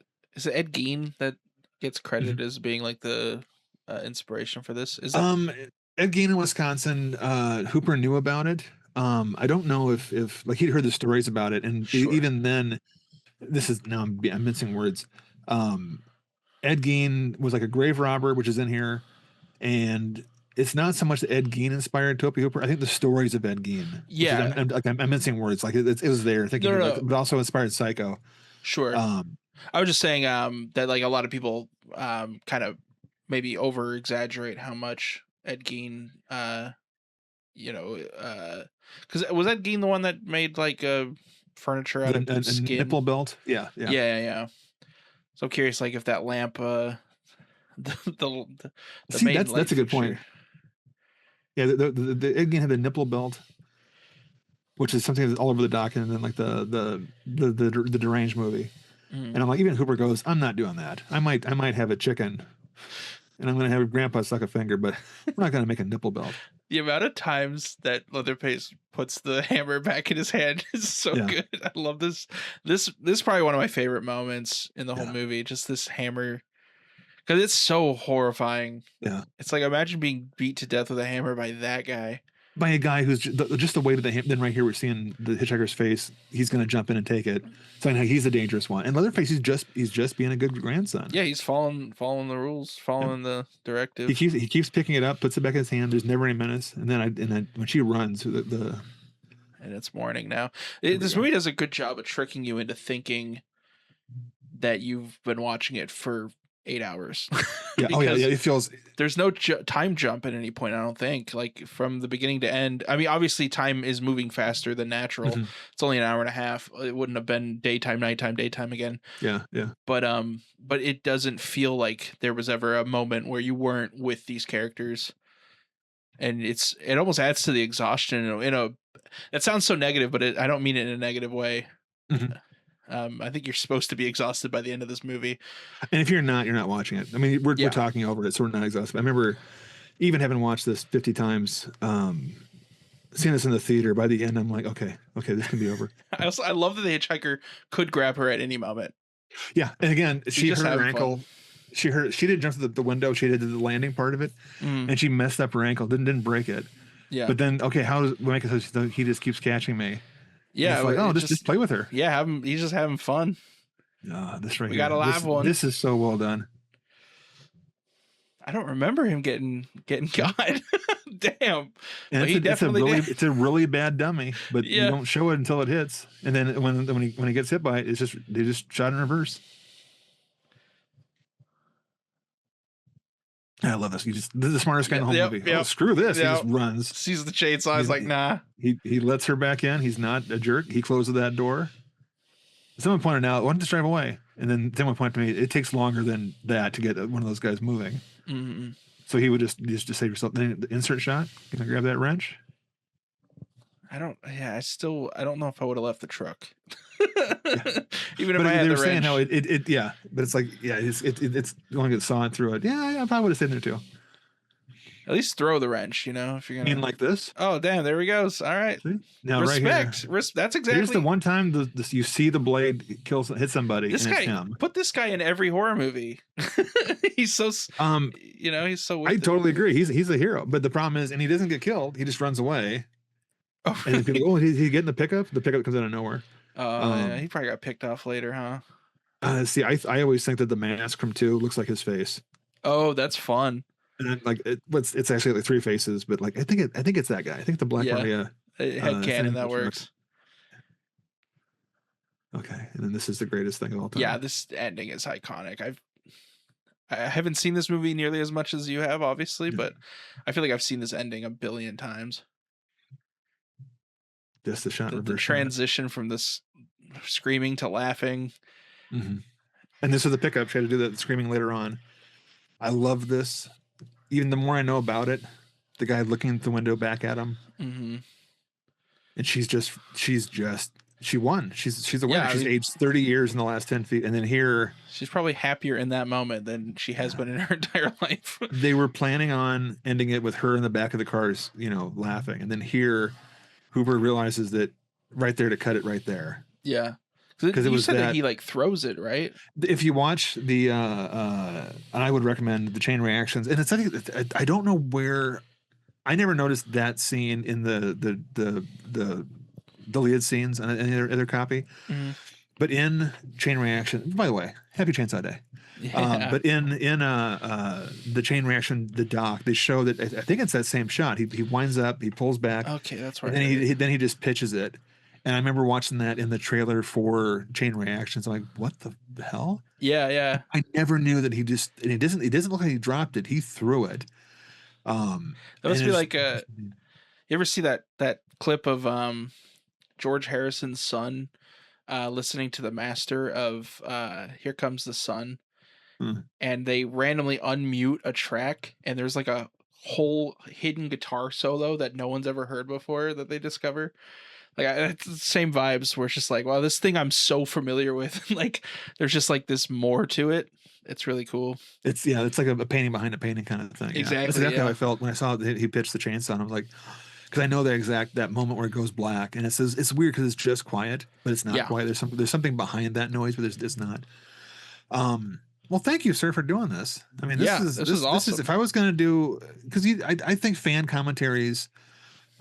B: it Ed Gein that gets credited as being like the inspiration for this? Is it
C: Ed Gein in Wisconsin? Hooper knew about it. I don't know if like he'd heard the stories about it, and even then, this is now I'm mincing words. Ed Gein was like a grave robber, which is in here, and it's not so much that Ed Gein inspired Tobe Hooper. I think the stories of Ed Gein.
B: Yeah,
C: I'm mincing words. Like it was there. Thinking, but also inspired Psycho.
B: Sure. I was just saying that like a lot of people kind of maybe over exaggerate how much Ed Gein, because was Ed Gein the one that made like furniture out of skin?
C: Nipple belt. Yeah.
B: So I'm curious, like if that lamp the
C: See,
B: main
C: that's
B: light
C: a good
B: fixture.
C: point. Yeah, the again had the nipple belt, which is something that's all over the dock, and then like the deranged movie.
B: Mm.
C: And I'm like, even Hooper goes, I'm not doing that. I might have a chicken, and I'm gonna have Grandpa suck a finger, but we're not gonna make a nipple belt.
B: The amount of times that Leatherface puts the hammer back in his hand is so
C: Yeah.
B: good. I love this. This is probably one of my favorite moments in the whole
C: Yeah.
B: movie. Just this hammer, because it's so horrifying.
C: Yeah.
B: It's like, imagine being beat to death with a hammer by that guy.
C: By a guy who's just the weight of the hand. Then right here we're seeing the hitchhiker's face. He's gonna jump in and take it. So he's the dangerous one. And Leatherface, he's just being a good grandson.
B: Yeah, he's following the rules, following the directive.
C: He keeps picking it up, puts it back in his hand. There's never any menace. And then when she runs, the
B: And it's morning now. This movie does a good job of tricking you into thinking that you've been watching it for 8 hours.
C: yeah, it feels.
B: There's no time jump at any point, I don't think. Like from the beginning to end. I mean, obviously time is moving faster than natural.
C: Mhm.
B: It's only an hour and a half. It wouldn't have been daytime, nighttime, daytime again.
C: Yeah.
B: But it doesn't feel like there was ever a moment where you weren't with these characters. And it almost adds to the exhaustion in a that sounds so negative, but I don't mean it in a negative way.
C: Mhm.
B: I think you're supposed to be exhausted by the end of this movie.
C: And if you're not watching it. I mean, we're talking over it, so we're not exhausted. I remember even having watched this 50 times, seeing this in the theater. By the end, I'm like, okay, this can be over.
B: I love that the hitchhiker could grab her at any moment.
C: Yeah, and again, she hurt her ankle.
B: Fun.
C: She didn't jump to the window. She did the landing part of it, and she messed up her ankle. Didn't break it.
B: Yeah.
C: But then, okay, how does make it so he just keeps catching me?
B: Yeah,
C: it's like, just play with her.
B: Yeah, he's just having fun.
C: This right
B: we
C: here.
B: got a live one.
C: This is so well done.
B: I don't remember him getting got. Damn.
C: And it's a really bad dummy, but you don't show it until it hits. And then when he gets hit by it, they just shot in reverse. I love this. This is the smartest guy in the whole movie. Yep. Oh, screw this. He just runs.
B: Sees the chainsaw. He's like, nah.
C: He lets her back in. He's not a jerk. He closes that door. Someone pointed out, why don't you just drive away? And then someone pointed to me, it takes longer than that to get one of those guys moving.
B: Mm-hmm.
C: So he would just save yourself. Then the insert shot. Can I grab that wrench?
B: I don't know if I would have left the truck. Even
C: if
B: I had the wrench.
C: Saying how but it's like, it's going to get sawed through it. Yeah, I probably would have stayed there too.
B: At least throw the wrench, if you're gonna.
C: Like this.
B: Oh damn! There he goes. All right.
C: See? Now
B: respect.
C: Right here.
B: That's exactly.
C: Here's the one time you see the blade hit somebody.
B: This
C: and
B: guy
C: it's him.
B: Put this guy in every horror movie. He's so. He's so.
C: I totally agree. He's a hero, but the problem is, and he doesn't get killed. He just runs away.
B: Oh,
C: and then people, he getting the pickup. The pickup comes out of nowhere.
B: Yeah, he probably got picked off later, huh?
C: See, I always think that the mask from 2 looks like his face.
B: Oh, that's fun.
C: And like it's actually like 3 faces, but like I think it's that guy. I think the Black Maria
B: headcanon that works.
C: Okay, and then this is the greatest thing of all time.
B: Yeah, this ending is iconic. I haven't seen this movie nearly as much as you have, obviously, but I feel like I've seen this ending a billion times.
C: Just the shot,
B: the transition from this screaming to laughing.
C: Mm-hmm. And this is the pickup. She had to do the screaming later on. I love this. Even the more I know about it, the guy looking at the window back at him, and she won. She's a winner. She's aged 30 years in the last 10 feet, and then here
B: she's probably happier in that moment than she has been in her entire life.
C: They were planning on ending it with her in the back of the cars, laughing, and then here, Hooper realizes that right there to cut it right there.
B: Yeah. Because you said that he like throws it, right?
C: If you watch the, and I would recommend the chain reactions, and it's I don't know where, I never noticed that scene in the deleted scenes on any other copy, but in Chain Reaction. By the way, happy Chainsaw Day. Yeah. But in the Chain Reaction, the doc, they show that I think it's that same shot. He winds up, he pulls back.
B: Okay, that's right.
C: And then he just pitches it. And I remember watching that in the trailer for Chain Reactions. I'm like, what the hell?
B: Yeah, yeah.
C: I never knew that he just, and it doesn't look like he dropped it. He threw it.
B: That must be like you ever see that clip of George Harrison's son listening to the master of Here Comes the Sun? and they randomly unmute a track, and there's like a whole hidden guitar solo that no one's ever heard before that they discover. Like it's the same vibes where it's just like, wow, this thing I'm so familiar with. Like there's just like this more to it. It's really cool.
C: It's like a painting behind a painting kind of thing. Yeah.
B: Exactly.
C: That's exactly how I felt when I saw that he pitched the chainsaw. I was like, because I know that moment where it goes black, and it's weird because it's just quiet, but it's not quiet. There's something behind that noise, but it's not. Well, thank you, sir, for doing this. I mean, this is awesome. This is, if I was going to do, because I think fan commentaries,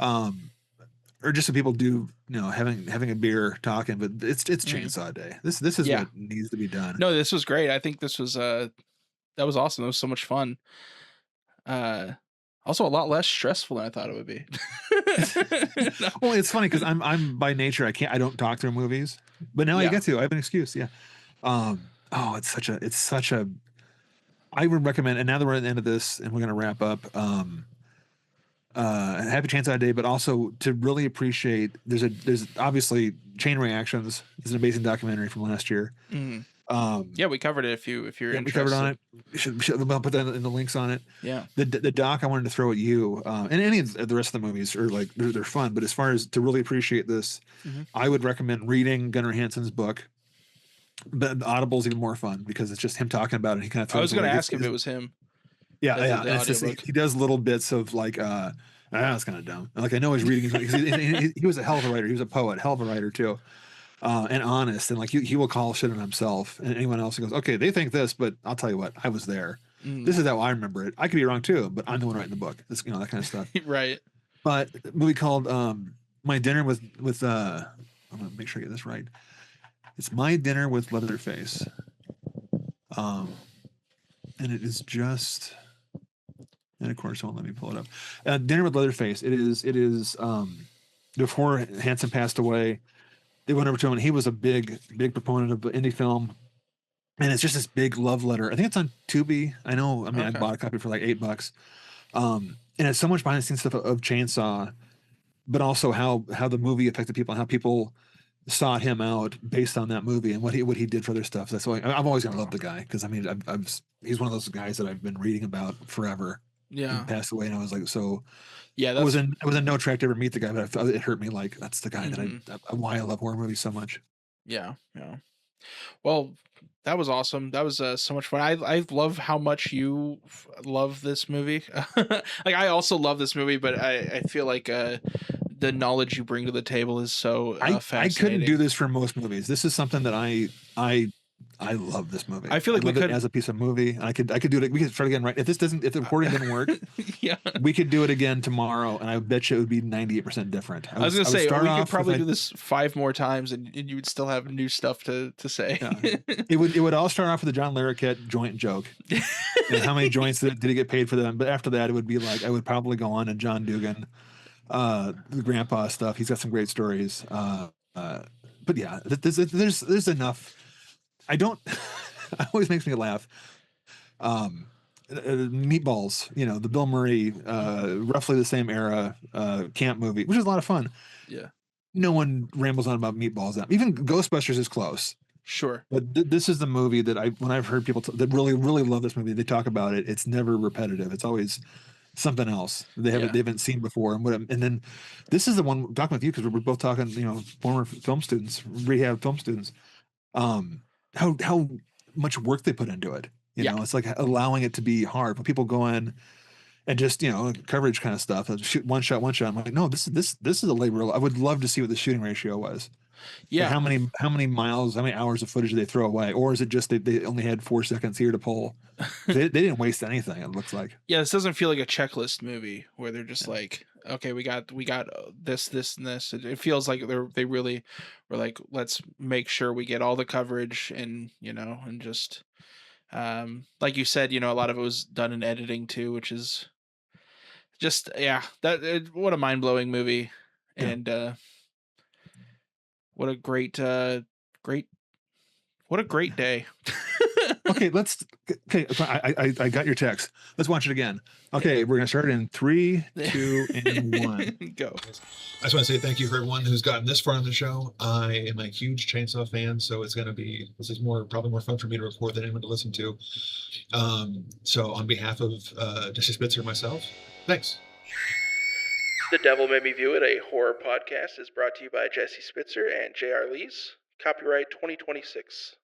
C: or just so people do, having a beer talking, but it's Chainsaw Day. This is what needs to be done.
B: No, this was great. I think this was that was awesome. It was so much fun. Also a lot less stressful than I thought it would be.
C: Well, it's funny because I'm by nature I don't talk through movies, but now I get to. I have an excuse. Yeah. It's such a. I would recommend, and now that we're at the end of this, and we're gonna wrap up. Happy Chainsaw Day, but also to really appreciate. There's obviously Chain Reactions. It's an amazing documentary from last year.
B: Yeah, we covered it. If you're interested,
C: we covered on it. I'll put that in the links on it.
B: Yeah,
C: the doc I wanted to throw at you, and any of the rest of the movies are like they're fun. But as far as to really appreciate this, I would recommend reading Gunnar Hansen's book. But the Audible's even more fun because it's just him talking about it. He kind of.
B: I was going to ask if it was him.
C: Yeah. It's just, he does little bits of like, that's kind of dumb. Like I know he's reading. He was a hell of a writer. He was a poet, hell of a writer too, and honest. And like he will call shit on himself and anyone else. He goes, okay, they think this, but I'll tell you what, I was there. This is how I remember it. I could be wrong too, but I'm the one writing the book. It's that kind of stuff.
B: Right.
C: But a movie called My Dinner with I'm gonna make sure I get this right. It's My Dinner with Leatherface. And it is just, and of course, won't let me pull it up. Dinner with Leatherface. It is before Hansen passed away. They went over to him, and he was a big proponent of indie film. And it's just this big love letter. I think it's on Tubi. I know. I mean, I bought a copy for like $8. And it's so much behind the scenes stuff of Chainsaw, but also how the movie affected people and how people sought him out based on that movie and what he did for their stuff. That's why I'm always gonna love the guy because I mean he's one of those guys that I've been reading about forever.
B: Yeah,
C: he passed away, and I was like, so
B: yeah.
C: I was in no track to ever meet the guy, but it hurt me. Like that's the guy that why I love horror movies so much.
B: Yeah. Well, that was awesome. That was so much fun. I love how much you love this movie. Like I also love this movie, but I feel like the knowledge you bring to the table is so fascinating. I
C: couldn't do this for most movies. This is something that I love this movie.
B: I feel like we could,
C: it as a piece of movie. I could do it. We could start again, right? If the recording didn't work,
B: yeah,
C: we could do it again tomorrow, and I bet you it would be 98% different.
B: I was gonna say we could probably do this 5 more times, and you would still have new stuff to say.
C: Yeah. It would all start off with the John Larroquette joint joke. How many joints did he get paid for them? But after that, it would be like I would probably go on to John Dugan. The grandpa stuff. He's got some great stories. But yeah, there's enough. I don't. It always makes me laugh. Meatballs. The Bill Murray, roughly the same era camp movie, which is a lot of fun.
B: Yeah.
C: No one rambles on about Meatballs. Even Ghostbusters is close.
B: Sure.
C: But this is the movie that when I've heard people that really love this movie, they talk about it. It's never repetitive. It's always something else they haven't seen before, and then this is the one I'm talking with you because we're both talking, former film students, rehab film students. How much work they put into it. It's like allowing it to be hard for people go in and just coverage kind of stuff. Shoot one shot. I'm like, no, this is a labor. I would love to see what the shooting ratio was.
B: Yeah.
C: How many miles, how many hours of footage did they throw away? Or is it just they only had 4 seconds here to pull? They didn't waste anything, it looks like.
B: Yeah, this doesn't feel like a checklist movie where they're just like, okay, we got this, and this. It feels like they really were like, let's make sure we get all the coverage and, and just, like you said, a lot of it was done in editing too, which is just, what a mind-blowing movie. Yeah. And, what a great day.
C: Okay, I got your text. Let's watch it again. Okay, we're gonna start in 3, 2, and 1.
B: Go.
A: I just want to say thank you for everyone who's gotten this far on the show. I am a huge Chainsaw fan, so this is probably more fun for me to record than anyone to listen to. So on behalf of Jesse Spitzer and myself, thanks.
B: The Devil Made Me View It, a horror podcast, is brought to you by Jesse Spitzer and J.R. Lees. Copyright 2026.